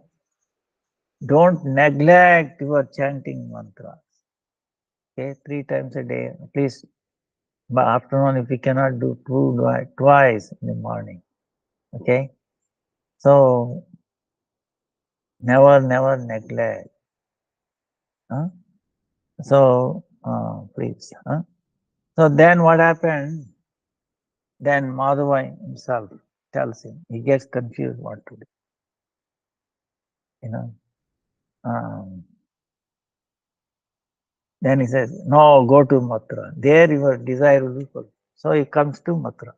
don't neglect your chanting mantras. Okay, 3 times a day, at least by afternoon, if you cannot do twice in the morning. Okay, so never neglect. Huh? So please. Huh? So then what happened? Then Madhava himself tells him. He gets confused what to do. Then he says, no, go to Mathura. There your desire will be fulfilled. So he comes to Mathura.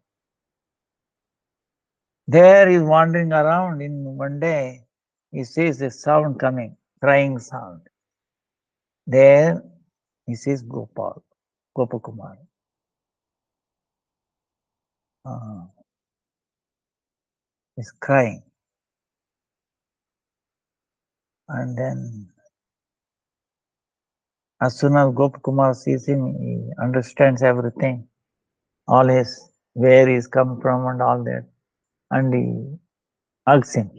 There he's wandering around. In one day, he sees a sound coming, crying sound. There he sees Gopakumar. He's crying. And then as soon as Gopakumar sees him, he understands everything. All his, where he's come from and all that. And he hugs him.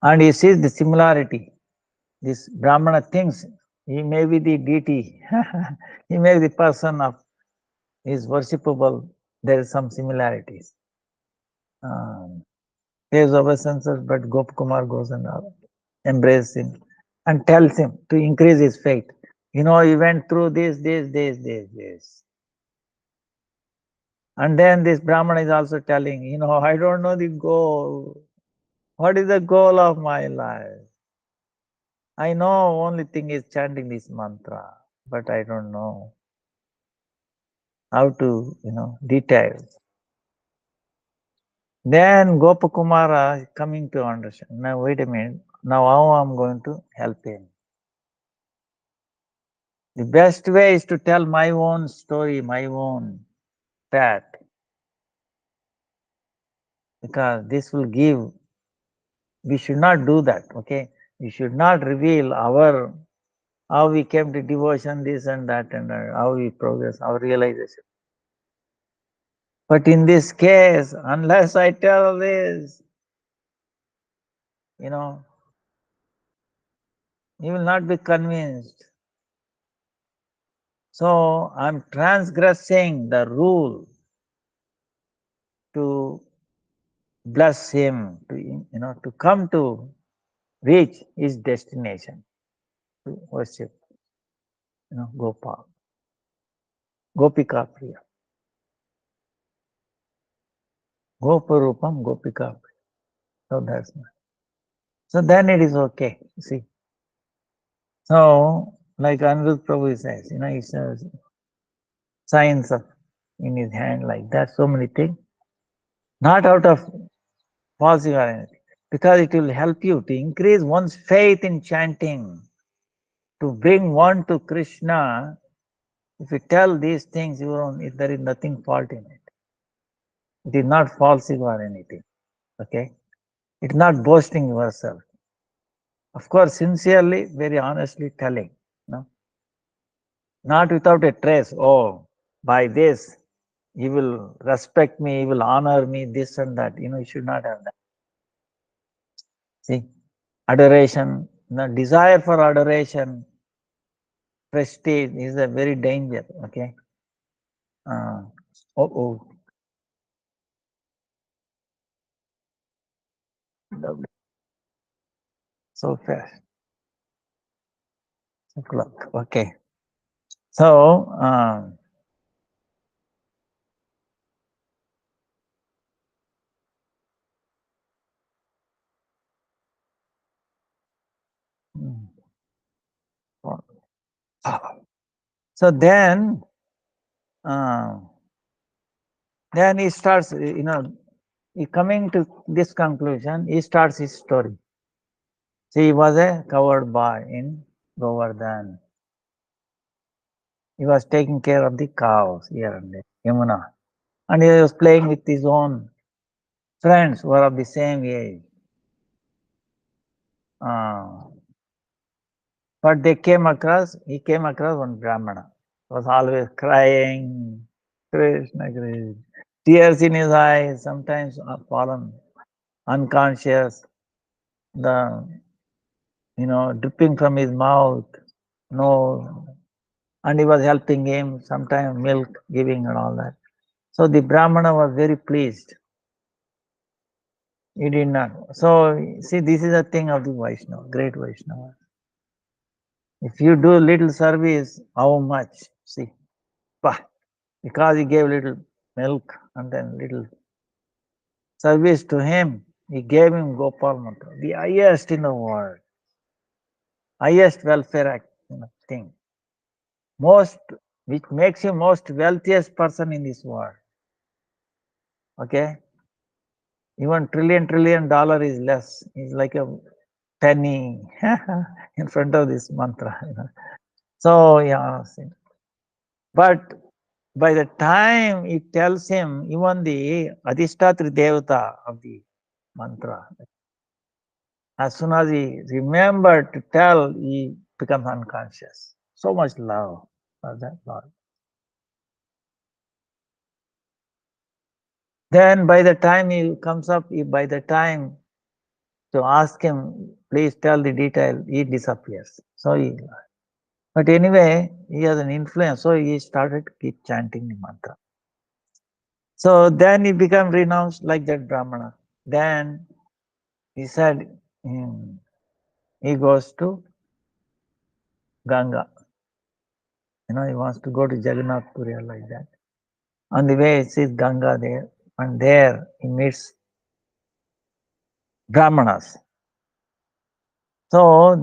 And he sees the similarity. This Brahmana thinks he may be the deity, he may be the person of is worshipable. There is some similarities. There's obeisances, but Gopakumar goes and embraces him and tells him to increase his faith. He went through this. And then this Brahmana is also telling, I don't know the goal. What is the goal of my life? I know only thing is chanting this mantra, but I don't know how to, details. Then Gopakumara coming to understand. Now wait a minute. Now how I'm going to help him? The best way is to tell my own story, my own path. Because this will give, we should not do that, okay? We should not reveal how we came to devotion, this and that, and how we progress, our realization. But in this case, unless I tell this, you will not be convinced. So I'm transgressing the rule to bless him, to come to reach his destination, to worship, Gopal, Gopika Priya, Goparupam Gopika Priya. So that's nice. So then it is okay. See. So like Anirudh Prabhu says, he says signs of in his hand like that, so many things. Not out of falsity or anything, because it will help you to increase one's faith in chanting, to bring one to Krishna. If you tell these things, there is nothing fault in it. It is not falsity or anything. Okay. It's not boasting yourself. Of course, sincerely, very honestly telling. No? Not without a trace. Oh, by this, he will respect me, he will honor me, this and that. You should not have that. See, adoration, the desire for adoration, prestige is a very danger. Okay. Uh, oh, lovely. So fast. Clock. Okay. So, so uh, then he starts, coming to this conclusion, he starts his story. See, he was a covered boy in Govardhan. He was taking care of the cows here and there, Yamuna. And he was playing with his own friends who were of the same age. But he came across one Brahmana. He was always crying, Krishna, Krishna. Tears in his eyes, sometimes fallen unconscious, dripping from his mouth, and he was helping him, sometimes milk giving and all that. So the Brahmana was very pleased. He did not. So, see, this is a thing of the Vaishnava, great Vaishnava. If you do little service, how much? See, because he gave little milk and then little service to him, he gave him Gopal Mantra, the highest in the world, highest welfare act thing, which makes him most wealthiest person in this world. Okay, even trillion dollar is less. It's like a penny in front of this mantra. So yeah, but by the time it tells him, even the Adhishtatri Devata of the mantra, as soon as he remembered to tell, he becomes unconscious. So much love for that Lord. Then by the time he comes up, by the time to ask him, please tell the detail, he disappears. But anyway, he has an influence, so he started to keep chanting the mantra. So then he became renounced like that Brahmana. Then he said, he goes to Ganga. He wants to go to Jagannath Puri like that. On the way, he sees Ganga there, and there he meets Brahmanas. So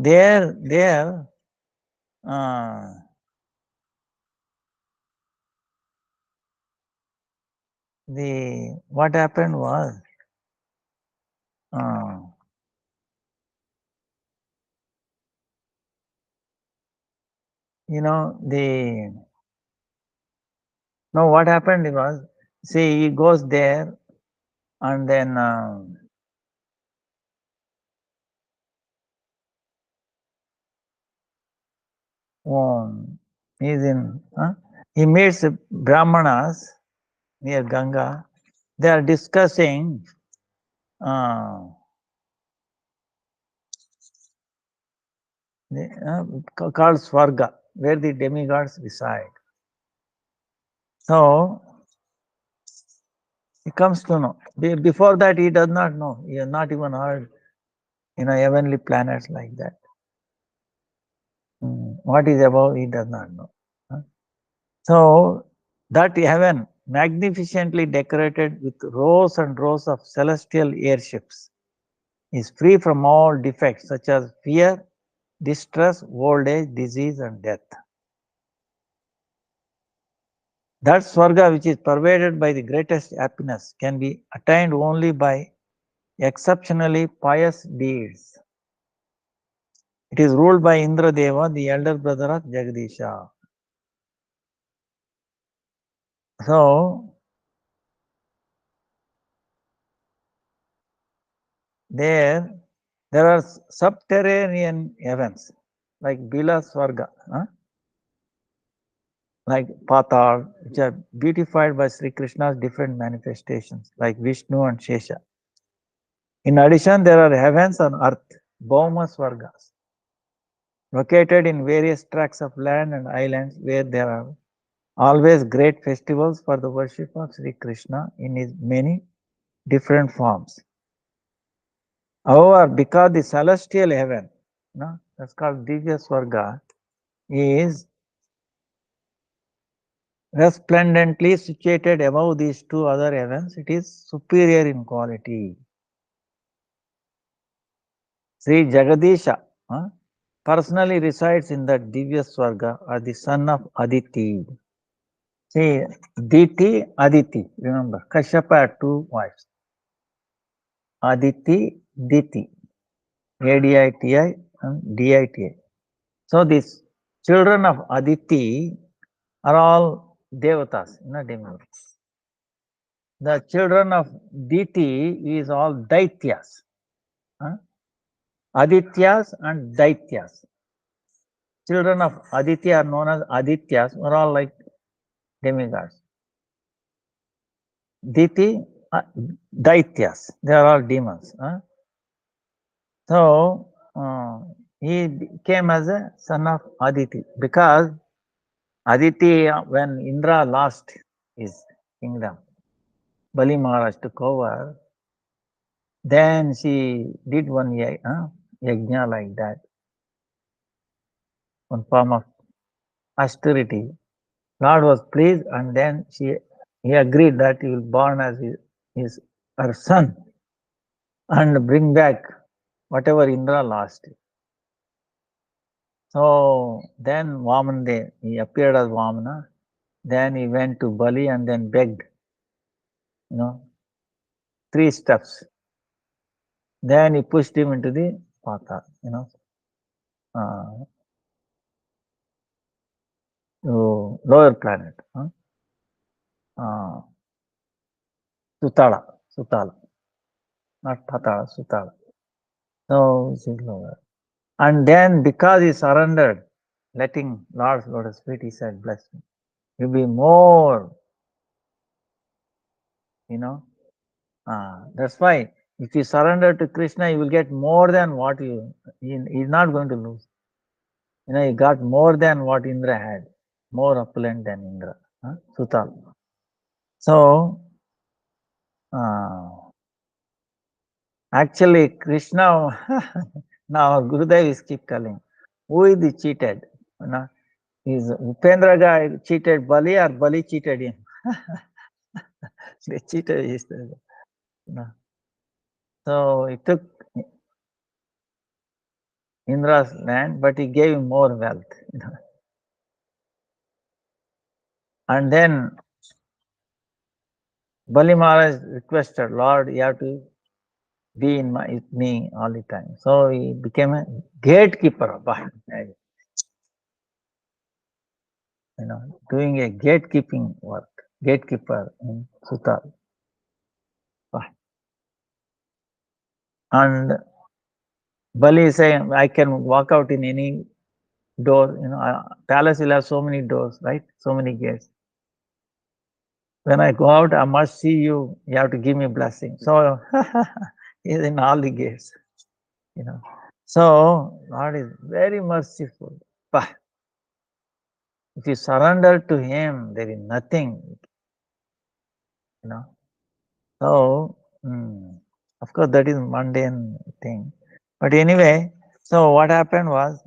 what happened was, what happened was, see, he goes there, and then he meets Brahmanas near Ganga. They are discussing called Swarga, where the demigods reside. So he comes to know. Before that, he does not know. He has not even heard, heavenly planets like that. What is above, he does not know. So that heaven, magnificently decorated with rows and rows of celestial airships, is free from all defects such as fear, distress, old age, disease, and death. That Swarga, which is pervaded by the greatest happiness, can be attained only by exceptionally pious deeds. It is ruled by Indra Deva, the elder brother of Jagadisha. So, there are subterranean heavens like Bila Swarga, like Patal, which are beautified by Sri Krishna's different manifestations, like Vishnu and Shesha. In addition, there are heavens on earth, Bhauma Swargas, located in various tracts of land and islands where there are always great festivals for the worship of Sri Krishna in his many different forms. However, because the celestial heaven, that's called Divya Swarga, is resplendently situated above these two other heavens, it is superior in quality. Sri Jagadisha personally resides in the Divya Swarga as the son of Aditi. See, Diti, Aditi, remember, Kashyapa had two wives. Aditi, Diti, Aditi and Diti. So these children of Aditi are all devatas, demigods. The children of Diti is all daityas. Adityas and daityas. Children of Aditya are known as Adityas, are all like demigods. Diti, daityas, they are all demons. So he came as a son of Aditi because Aditi, when Indra lost his kingdom, Bali Maharaj took over. Then she did one yajna like that, one form of austerity. Lord was pleased, and then he agreed that he will born as her son and bring back whatever Indra lost. So then Vamana, he appeared as Vamana. Then he went to Bali and then begged, 3 steps. Then he pushed him into the Pata, to lower planet. Sutala, not Patala, Sutala. So this is lower. And then because he surrendered, letting Lord's lotus feet, he said, bless me. You'll be more, that's why if you surrender to Krishna, you will get more than what he's not going to lose. He got more than what Indra had, more opulent than Indra, Sutal. So, actually, Krishna, now Gurudev is keep telling, who is the cheated? Is Upendra guy cheated Bali or Bali cheated him? They cheated his. So he took Indra's land, but he gave him more wealth. And then Bali Maharaj requested, Lord, you have to be with me all the time. So he became a gatekeeper. Doing a gatekeeping work, gatekeeper in Sutal. And Bali is saying, I can walk out in any door, palace will have so many doors, right? So many gates. When I go out, I must see you. You have to give me blessing. So he's in all the gates, So God is very merciful. But if you surrender to Him, there is nothing, So, of course, that is mundane thing. But anyway, so what happened was,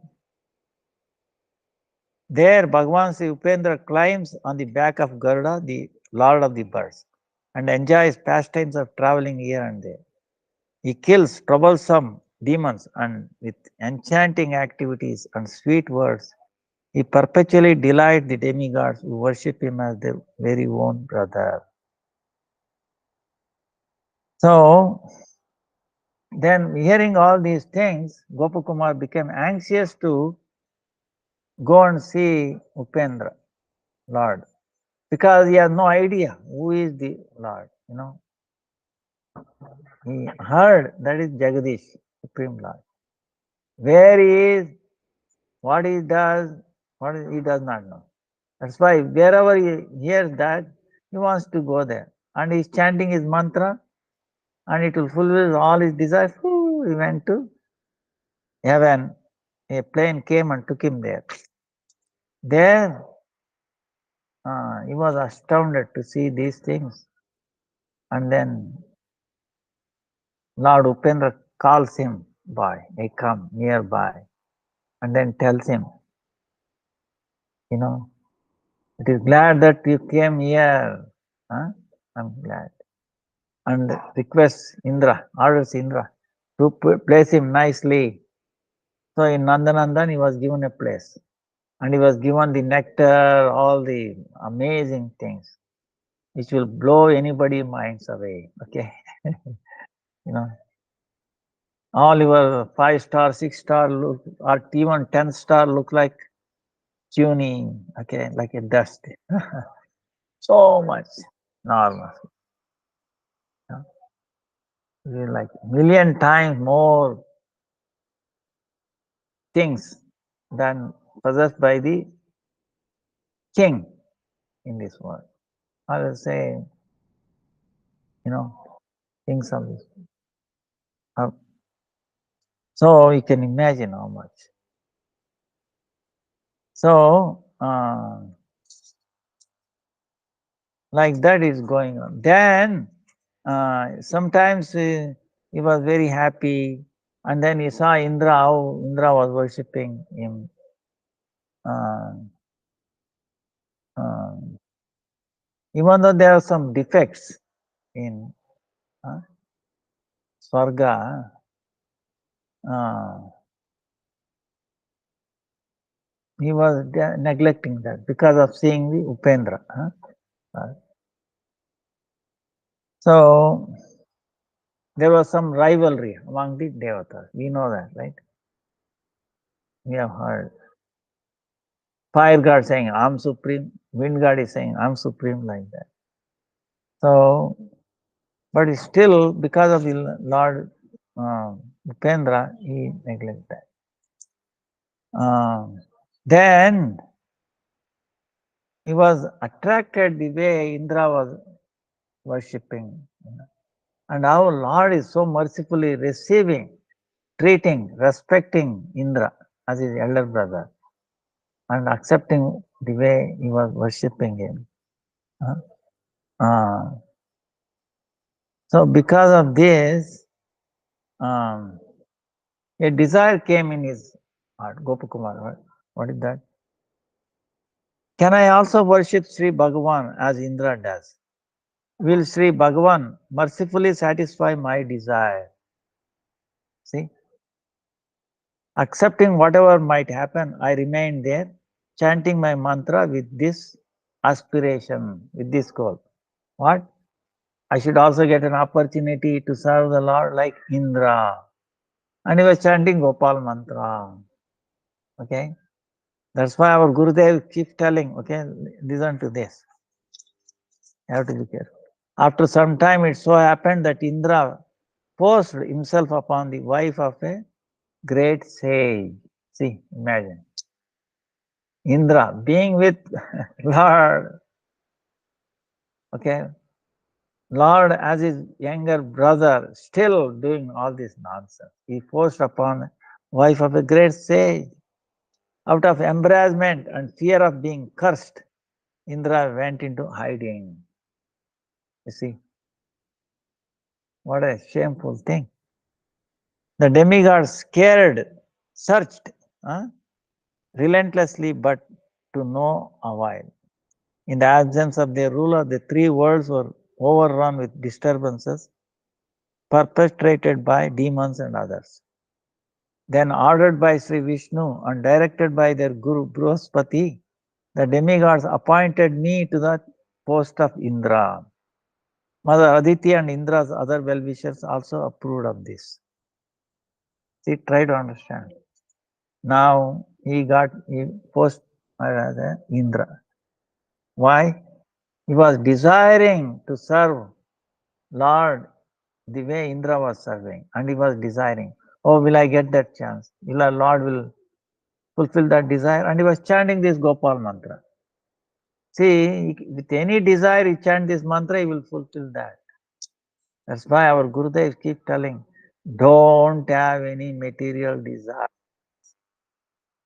there Bhagavan Sri Upendra climbs on the back of Garuda, the Lord of the birds, and enjoys pastimes of traveling here and there. He kills troublesome demons and with enchanting activities and sweet words, he perpetually delights the demigods who worship him as their very own brother. So, then hearing all these things, Gopakumar became anxious to go and see Upendra, Lord, because he has no idea who is the Lord, He heard that is Jagadish, Supreme Lord. Where he is, what he does, he does not know. That's why wherever he hears that, he wants to go there. And he's chanting his mantra, and it will fulfill all his desires. He went to heaven. A plane came and took him there. There, he was astounded to see these things. And then Lord Upendra calls him, boy, hey, come nearby. And then tells him, it is glad that you came here. Huh? I'm glad. And requests Indra, orders Indra to place him nicely. So in Nandanandan, he was given a place. And he was given the nectar, all the amazing things, which will blow anybody's minds away. Okay. All your 5-star, 6-star look, or even 10-star look like tuning, okay, like a dust. So much normal. Like million times more things than possessed by the king in this world. I will say, things of this. So you can imagine how much. So like that is going on. Then sometimes he was very happy, and then he saw Indra, how Indra was worshipping him. Even though there are some defects in Swarga, he was neglecting that because of seeing the Upendra. So there was some rivalry among the devatas. We know that, right? We have heard. Fire god saying, I'm supreme. Wind god is saying, I'm supreme, like that. So, but still, because of the Lord Upendra, he neglected that. Then he was attracted the way Indra was worshipping. And our Lord is so mercifully receiving, treating, respecting Indra as his elder brother, and accepting the way he was worshipping him. So because of this, a desire came in his heart. Gopakumar, what is that? Can I also worship Sri Bhagavan as Indra does? Will Sri Bhagavan mercifully satisfy my desire? See? Accepting whatever might happen, I remained there, chanting my mantra with this aspiration, with this goal. What? I should also get an opportunity to serve the Lord like Indra. And he was chanting Gopal mantra. Okay? That's why our Gurudev keeps telling, okay, listen to this. You have to be careful. After some time, it so happened that Indra forced himself upon the wife of a great sage. See, imagine. Indra being with Lord, okay, Lord as his younger brother, still doing all this nonsense. He forced upon wife of a great sage. Out of embarrassment and fear of being cursed, Indra went into hiding. You see, what a shameful thing. The demigods scared, searched relentlessly, but to no avail. In the absence of their ruler, the three worlds were overrun with disturbances perpetrated by demons and others. Then, ordered by Sri Vishnu and directed by their Guru Brihaspati, the demigods appointed me to the post of Indra. Mother Aditi and Indra's other well-wishers also approved of this. See, try to understand. Now he post Indra. Why? He was desiring to serve Lord the way Indra was serving, and he was desiring, oh, will I get that chance? Will our Lord will fulfill that desire? And he was chanting this Gopal mantra. See, with any desire, he chant this mantra, he will fulfill that. That's why our Gurudevs keep telling, don't have any material desire.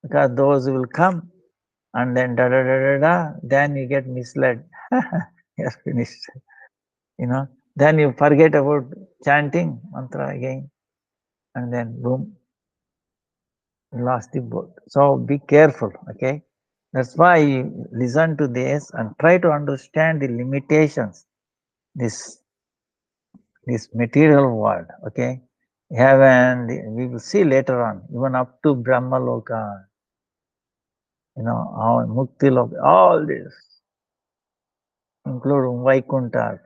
Because those will come and then da da da da da, then you get misled. You're finished. Then you forget about chanting mantra again, and then boom, you lost the boat. So be careful, okay? That's why you listen to this and try to understand the limitations, this material world, okay? Heaven, we will see later on, even up to Brahma Loka, how Mukti Loka, all this, including Vaikuntha,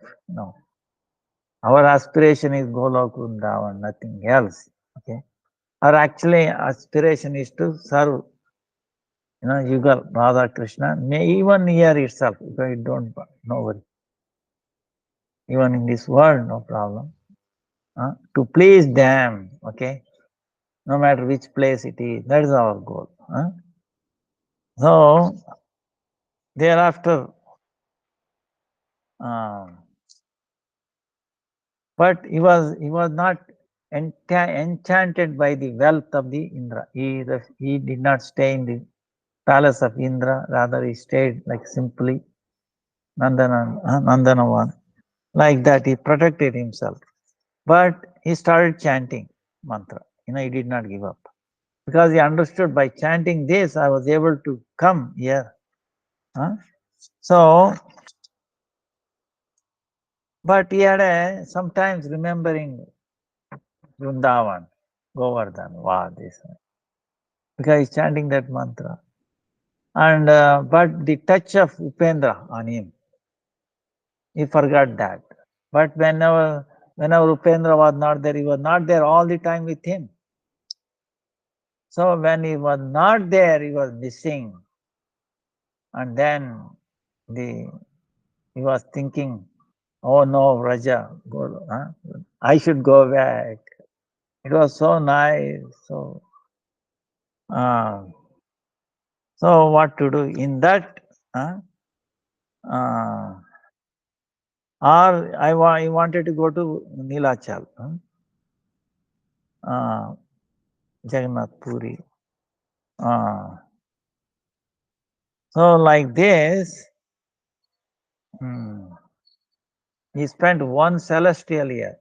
Our aspiration is Golok Vrindavan, nothing else, okay? Our actually aspiration is to serve, Yugal, Radha Krishna, even here itself, if I don't, no worry. Even in this world, no problem. To please them, okay? No matter which place it is, that is our goal. So, thereafter, but he was not enchanted by the wealth of the Indra. He did not stay in the palace of Indra, rather he stayed like simply Nandanavan. Like that, he protected himself. But he started chanting mantra. He did not give up. Because he understood by chanting this, I was able to come here. So, but he had sometimes remembering Vrindavan, Govardhan, wow, this. Because he's chanting that mantra. And but the touch of Upendra on him, he forgot that. But whenever Upendra was not there, he was not there all the time with him. So when he was not there, he was missing. And then he was thinking, oh no, Raja, I should go back. It was so nice. So what to do in that? Or I wanted to go to Nilachal, Jagannath Puri. So like this, he spent one celestial year,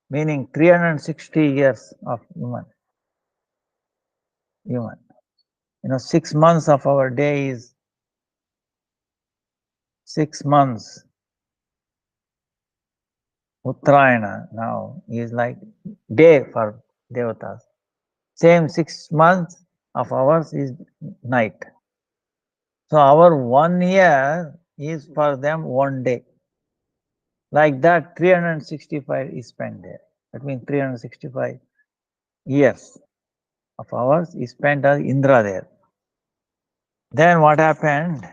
meaning 360 years of human. 6 months of our day is 6 months. Uttarayana now is like day for Devatas. Same 6 months of ours is night. So our 1 year is for them 1 day. Like that, 365 is spent there. That means 365 years of ours is spent as Indra there. Then what happened?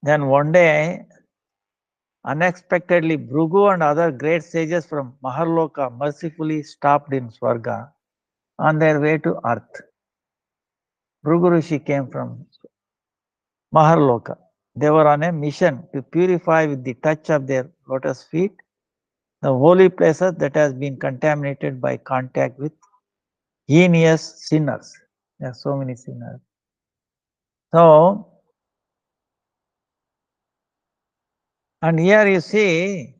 Then one day, unexpectedly, Bhrigu and other great sages from Maharloka mercifully stopped in Swarga on their way to earth. Bhrigu Rishi came from Maharloka. They were on a mission to purify with the touch of their lotus feet the holy places that has been contaminated by contact with heinous sinners. There are so many sinners. So, and here you see,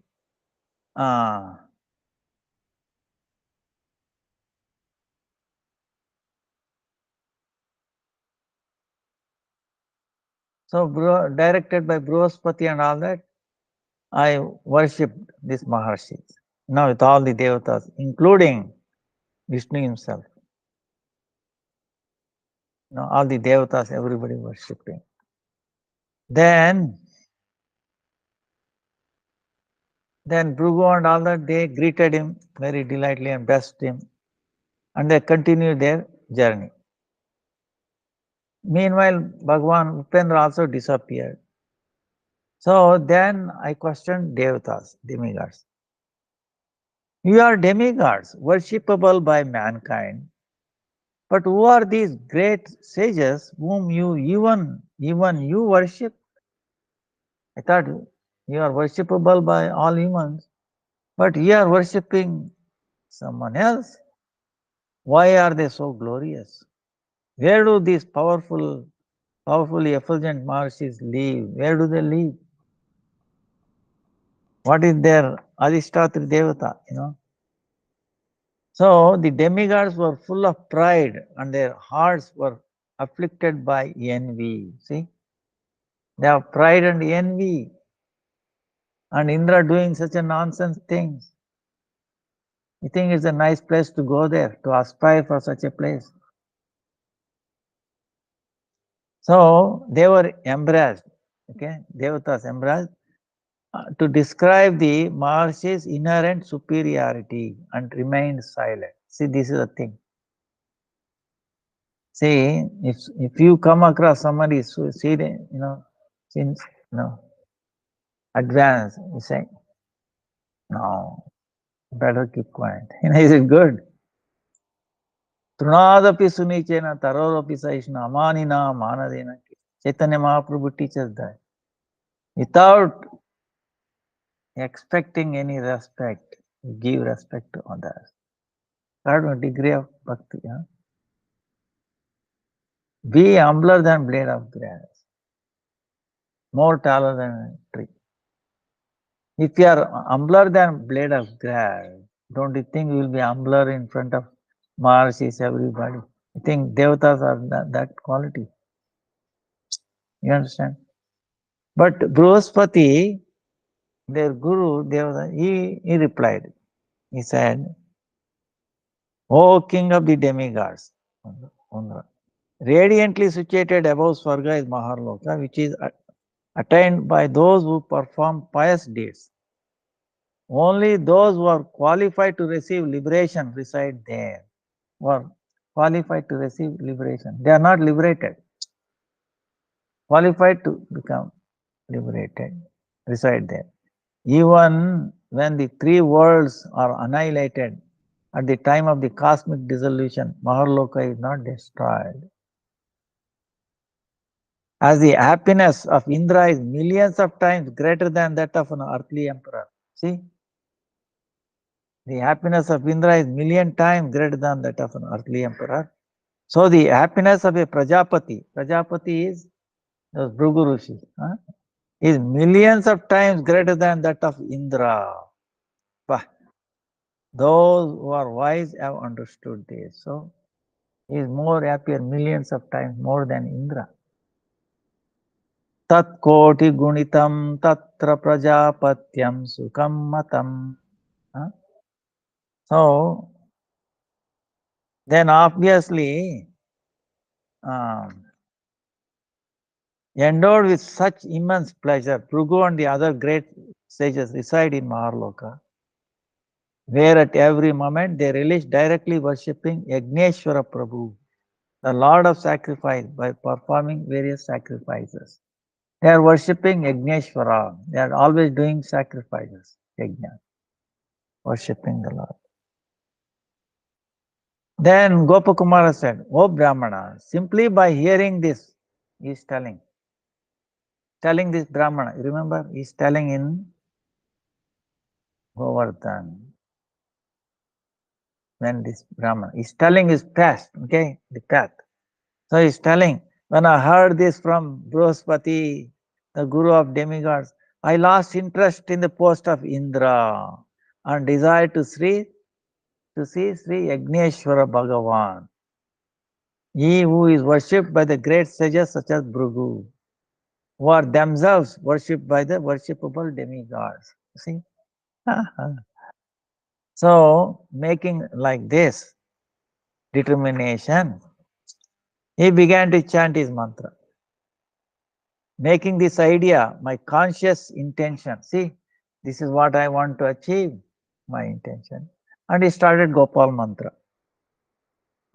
so directed by Brihaspati and all that, I worshipped these Maharshis. Now with all the Devatas, including Vishnu himself. All the Devatas, everybody worshipped him. Then Bhrigu and all that, they greeted him very delightfully and blessed him. And they continued their journey. Meanwhile, Bhagavan Upendra also disappeared. So then I questioned Devatas, demigods. You are demigods, worshipable by mankind. But who are these great sages whom you even you worship? I thought you are worshipable by all humans, but you are worshipping someone else. Why are they so glorious? Where do these powerfully effulgent Maharshis live? Where do they live? What is their Adhishtatri Devata? So the demigods were full of pride and their hearts were afflicted by envy. See? They have pride and envy. And Indra doing such a nonsense things. You think it's a nice place to go there, to aspire for such a place. So they were embarrassed. Okay, Devatas embarrassed to describe the Maharshi's inherent superiority and remained silent. See, this is the thing. See, if you come across somebody so since advanced, you say, no, better keep quiet. Is it good? Trunadapi sunichena tarorapi saishna amanina manadena. Chaitanya Mahaprabhu teaches that. Without expecting any respect, give respect to others. Third degree of bhakti. Be humbler than blade of grass, more taller than a tree. If you are humbler than blade of grass, don't you think you will be humbler in front of Maharshis, everybody? You think devatas are that quality? You understand? But Bruhaspati, their guru, devata, he replied. He said, O king of the demigods, radiantly situated above Swarga is Maharloka, which is attained by those who perform pious deeds. Only those who are qualified to receive liberation reside there. Who are qualified to receive liberation. They are not liberated. Qualified to become liberated reside there. Even when the three worlds are annihilated at the time of the cosmic dissolution, Maharloka is not destroyed. As the happiness of Indra is millions of times greater than that of an earthly emperor. See? The happiness of Indra is million times greater than that of an earthly emperor. So the happiness of a Prajapati is Bhrigu Rishi, is millions of times greater than that of Indra. Those who are wise have understood this. So he is more happier millions of times more than Indra. Tat koti gunitam tatra prajapatyam sukam matam. So then obviously endowed with such immense pleasure, Bhrigu and the other great sages reside in Maharloka, where at every moment they relish directly worshipping Yagneshwara Prabhu, the Lord of sacrifice, by performing various sacrifices. They are worshipping Yagneshwara. They are always doing sacrifices, Yajna, worshipping the Lord. Then Gopakumara said, O Brahmana, simply by hearing this, he is telling this Brahmana, you remember, he is telling in Govardhan, when this Brahmana is telling his past, okay, the path. So he's telling, when I heard this from Bruhaspati, the guru of demigods, I lost interest in the post of Indra and desired to see Sri Yagneshwara Bhagavan, he who is worshipped by the great sages such as Bhrigu, who are themselves worshipped by the worshipable demigods. See? So, making like this determination, he began to chant his mantra, making this idea my conscious intention. See, this is what I want to achieve, my intention. And he started Gopal mantra.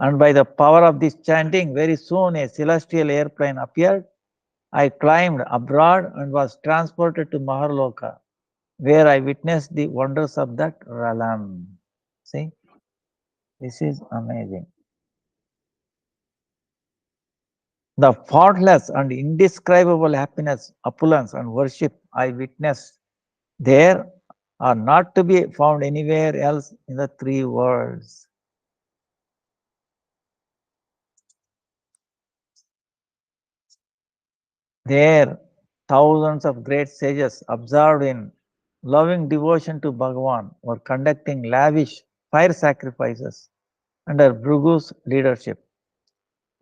And by the power of this chanting, very soon a celestial airplane appeared. I climbed abroad and was transported to Maharloka. where I witnessed the wonders of that realm. See, this is amazing. The faultless and indescribable happiness, opulence, and worship I witnessed there are not to be found anywhere else in the three worlds. There, thousands of great sages observed in loving devotion to Bhagavan were conducting lavish fire sacrifices under Bhrugu's leadership.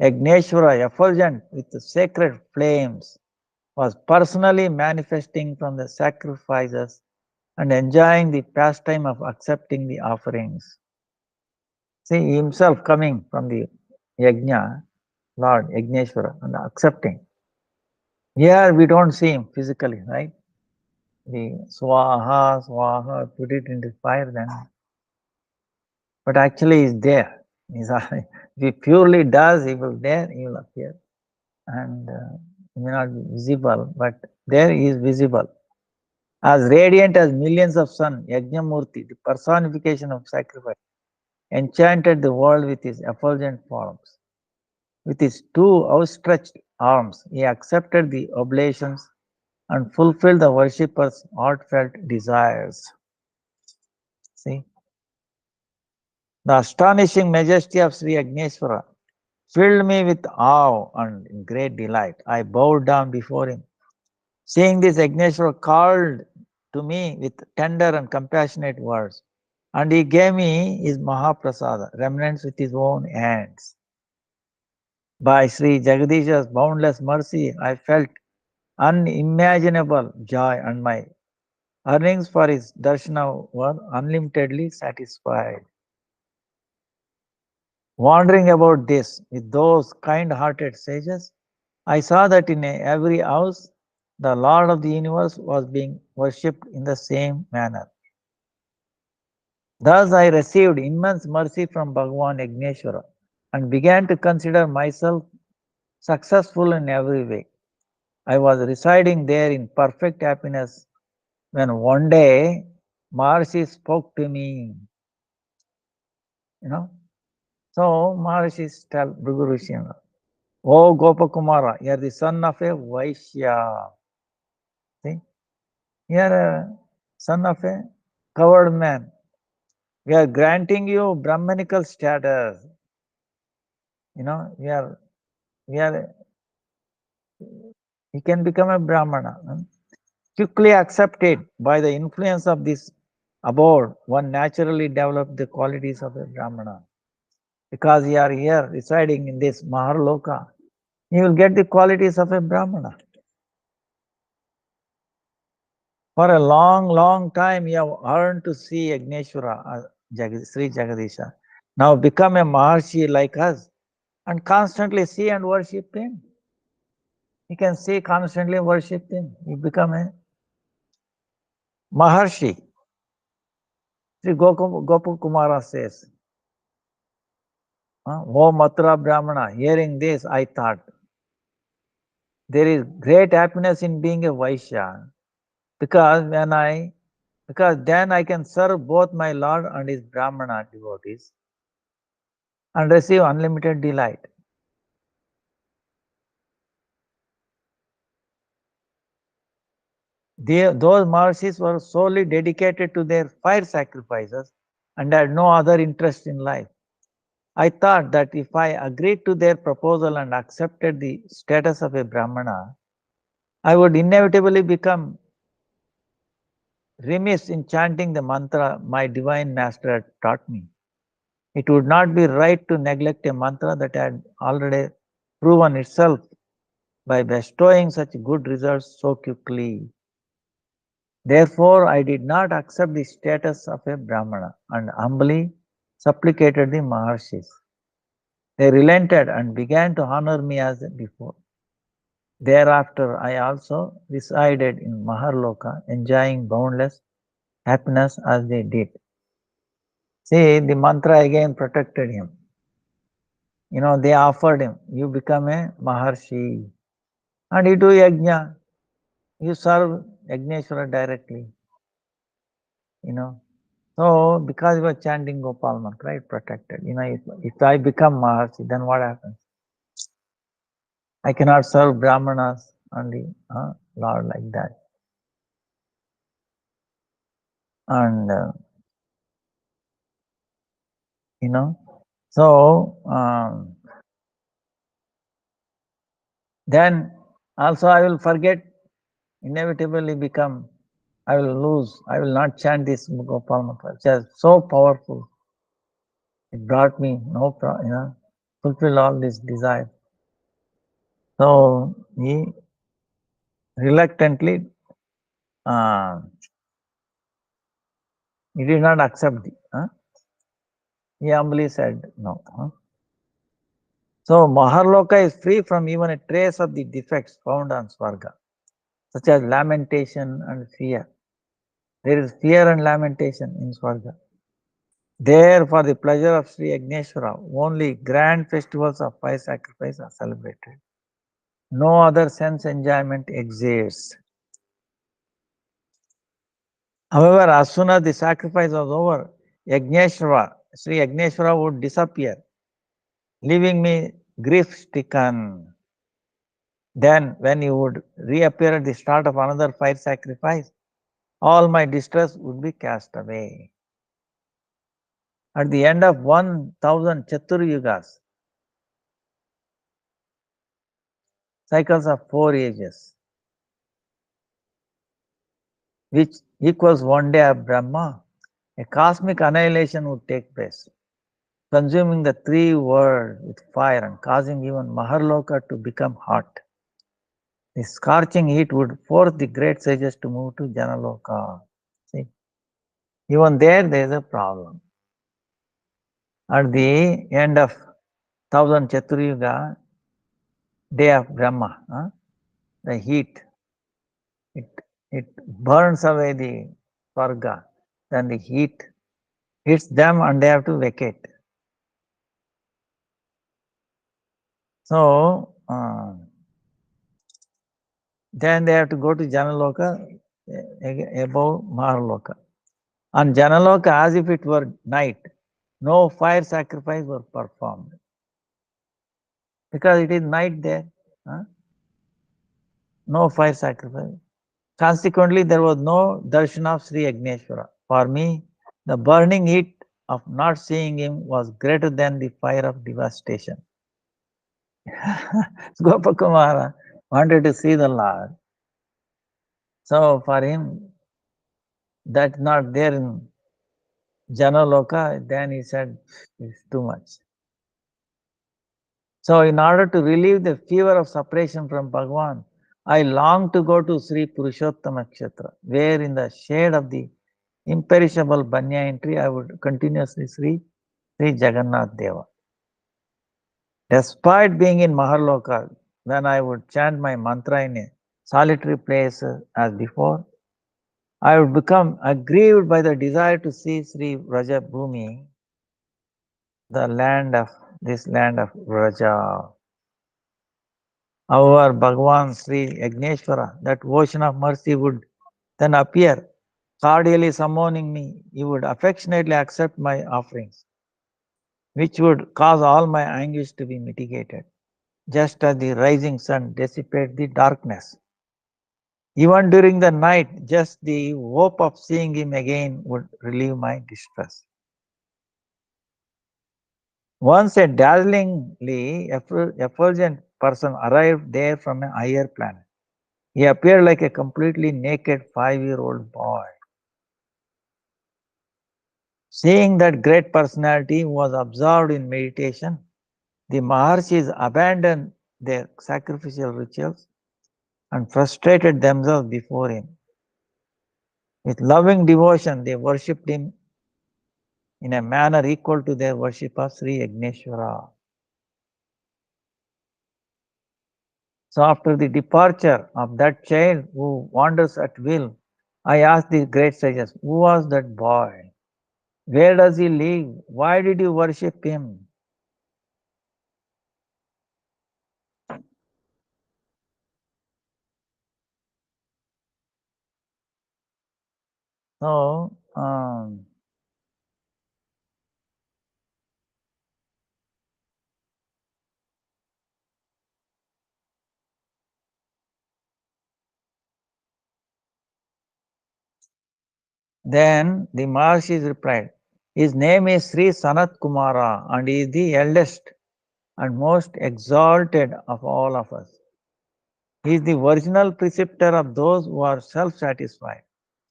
Yagneshwara, effulgent with the sacred flames, was personally manifesting from the sacrifices and enjoying the pastime of accepting the offerings. See himself coming from the yajna, Lord Yagneshwara, and accepting. Here we don't see him physically, right? The swaha, swaha, put it into fire then. But actually he's there. He's, if he purely does, he will there, he will appear. And he may not be visible, but there he is visible. As radiant as millions of sun, Yajnamurti, the personification of sacrifice, enchanted the world with his effulgent forms. With his two outstretched arms, he accepted the oblations and fulfilled the worshippers' heartfelt desires. See, the astonishing majesty of Sri Agneswara filled me with awe and great delight. I bowed down before him. Seeing this, Agneswara called to me with tender and compassionate words, and he gave me his Mahaprasada, remnants with his own hands. By Sri Jagadisha's boundless mercy, I felt unimaginable joy, and my earnings for his darshana were unlimitedly satisfied. Wandering about this with those kind-hearted sages, I saw that in every house the Lord of the universe was being worshipped in the same manner. Thus I received immense mercy from Bhagavan Yagneshwara and began to consider myself successful in every way. I was residing there in perfect happiness when one day Maharshi spoke to me. So Maharshi tell Bhrigu Rishi, "Oh Gopakumara, you are the son of a Vaishya." See, you are a son of a covered man. We are granting you Brahmanical status. You can become a Brahmana. Quickly accepted by the influence of this abode, one naturally developed the qualities of a Brahmana. Because you are here residing in this Maharloka, you will get the qualities of a Brahmana. For a long, long time, you have earned to see Yagneshwara, Sri Jagadisha. Now become a Maharshi like us and constantly see and worship him. You can see, constantly worship him. You become a Maharshi. Sri Gopakumara says, "Oh Mathura Brahmana, hearing this, I thought, there is great happiness in being a Vaishya, because then I can serve both my Lord and his Brahmana devotees and receive unlimited delight." Those Maharshis were solely dedicated to their fire sacrifices and had no other interest in life. I thought that if I agreed to their proposal and accepted the status of a Brahmana, I would inevitably become remiss in chanting the mantra my divine master had taught me. It would not be right to neglect a mantra that had already proven itself by bestowing such good results so quickly. Therefore, I did not accept the status of a Brahmana and humbly supplicated the Maharshis. They relented and began to honor me as before. Thereafter, I also resided in Maharloka, enjoying boundless happiness as they did. See, the mantra again protected him. They offered him, you become a Maharshi and you do yajna. You serve Yagneshwara directly. you know. So because we were chanting Gopal mantra, right, protected. If I become Maharshi, then what happens? I cannot serve Brahmanas only, Lord, like that. And, so then also I will forget, inevitably become, I will lose, I will not chant this Gopal mantra, which is so powerful. It brought me fulfill all these desires. So he reluctantly, he did not accept it. He humbly said no. So Maharloka is free from even a trace of the defects found on Swarga, such as lamentation and fear. There is fear and lamentation in Swarga. There, for the pleasure of Sri Agneshwara, only grand festivals of fire sacrifice are celebrated. No other sense enjoyment exists. However, as soon as the sacrifice was over, Sri Agneshwara would disappear, leaving me grief-stricken. Then, when he would reappear at the start of another fire sacrifice, all my distress would be cast away. At the end of 1000 Chaturyugas, cycles of 4 ages, which equals one day of Brahma, a cosmic annihilation would take place, consuming the 3 worlds with fire and causing even Maharloka to become hot. The scorching heat would force the great sages to move to Janaloka. See, even there is a problem. At the end of 1000 Chaturyuga, day of Brahma, the heat, it burns away the Swarga. Then the heat hits them and they have to vacate. So, then they have to go to Janaloka above Maharloka. On Janaloka, as if it were night, no fire sacrifice were performed. Because it is night there. No fire sacrifice. Consequently, there was no darshan of Sri Agneshwara. For me, the burning heat of not seeing him was greater than the fire of devastation. Gopakumara wanted to see the Lord. So for him, that's not there in Janaloka, then he said, it's too much. So in order to relieve the fever of separation from Bhagavan, I long to go to Sri Purushottama Kshetra, where in the shade of the imperishable banyan tree, I would continuously see Sri Jagannath Deva. Despite being in Maharloka, when I would chant my mantra in a solitary place as before, I would become aggrieved by the desire to see Sri Vraja Bhumi, the land of Vraja. However, Bhagavan Sri Agneshwara, that ocean of mercy, would then appear, cordially summoning me. He would affectionately accept my offerings, which would cause all my anguish to be mitigated, just as the rising sun dissipates the darkness. Even during the night, just the hope of seeing him again would relieve my distress. Once a dazzlingly effulgent person arrived there from a higher planet. He appeared like a completely naked 5-year-old boy. Seeing that great personality was absorbed in meditation, the Maharshis abandoned their sacrificial rituals and prostrated themselves before him. With loving devotion, they worshipped him in a manner equal to their worship of Sri Agneshwara. So after the departure of that child who wanders at will, I asked the great sages, who was that boy? Where does he live? Why did you worship him? So um, then the Maharshis replied, his name is Sri Sanat Kumara and he is the eldest and most exalted of all of us. He is the original preceptor of those who are self-satisfied,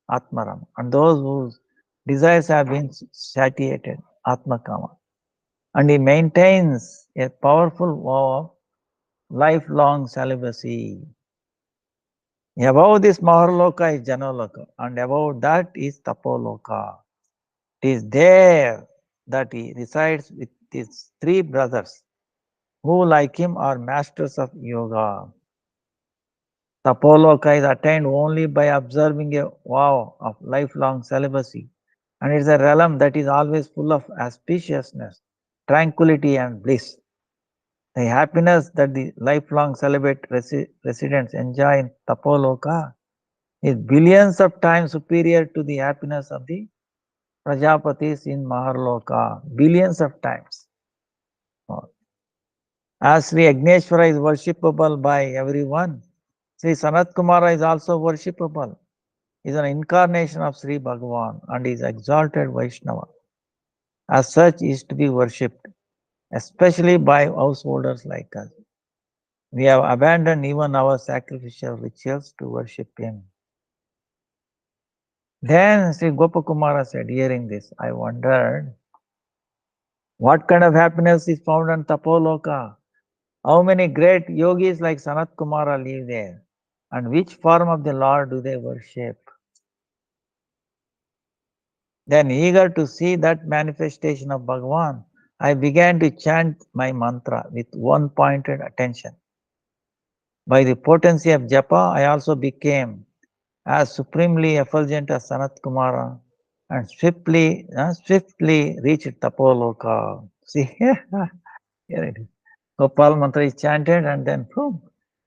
Atmaram, and those whose desires have been satiated, Atmakama. And he maintains a powerful vow of lifelong celibacy. Above this Maharloka is Janaloka, and above that is Tapoloka. It is there that he resides with his three brothers, who like him are masters of yoga. Tapoloka is attained only by observing a vow of lifelong celibacy, and it is a realm that is always full of auspiciousness, tranquility, and bliss. The happiness that the lifelong celibate residents enjoy in Tapoloka is billions of times superior to the happiness of the Prajapatis in Maharloka, billions of times. As Sri Agneshwara is worshipable by everyone, Sri Sanat Kumara is also worshipable. He is an incarnation of Sri Bhagavan and is exalted Vaishnava. As such, he is to be worshipped, especially by householders like us. We have abandoned even our sacrificial rituals to worship him. Then Sri Gopakumara said, hearing this, I wondered, what kind of happiness is found on Tapoloka? How many great yogis like Sanat Kumara live there? And which form of the Lord do they worship? Then, eager to see that manifestation of Bhagavan, I began to chant my mantra with one-pointed attention. By the potency of japa, I also became as supremely effulgent as Sanat Kumara and swiftly reached Tapoloka. See, here it is. Gopal mantra is chanted and then boom,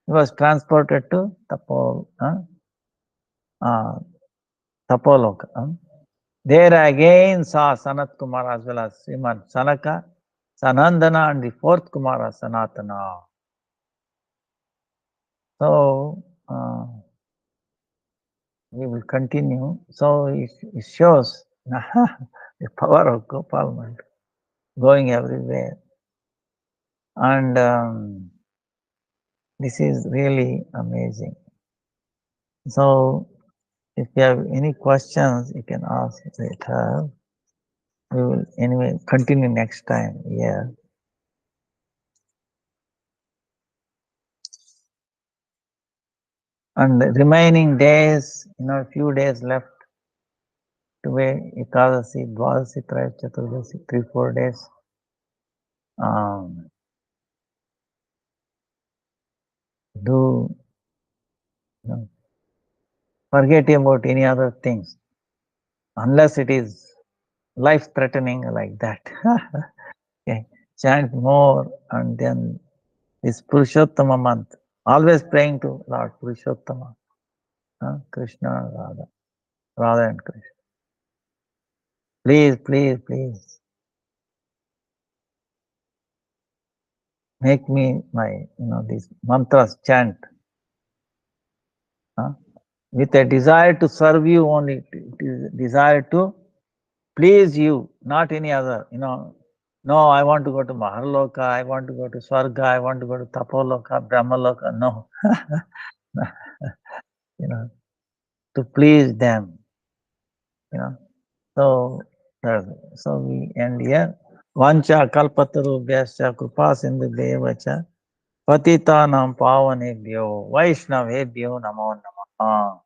he was transported to Tapoloka. There I again saw Sanat Kumara as well as Sriman Sanaka, Sanandana and the fourth Kumara, Sanatana. So, we will continue. So, it shows the power of Gopal mantra going everywhere. And this is really amazing. So, if you have any questions, you can ask later. We will anyway continue next time. Yeah. And the remaining days, a few days left to be Ekādaśī, Dvādasi, Traya, Chaturdasi, 3-4 days. Do forget about any other things, unless it is life-threatening like that. Okay. Chant more, and then this Purushottama month, always praying to Lord Purushottama, Krishna, Radha and Krishna. Please, please, please. Make me my, these mantras chant with a desire to serve you only, desire to please you, not any other, No, I want to go to Maharloka, I want to go to Swarga, I want to go to Tapoloka, Brahmaloka, no. To please them, So we end here. Vancha kalpatarubhyascha kripa sindhu devacha patitanam pavanebhyo vaishnavebhyo namo namaha.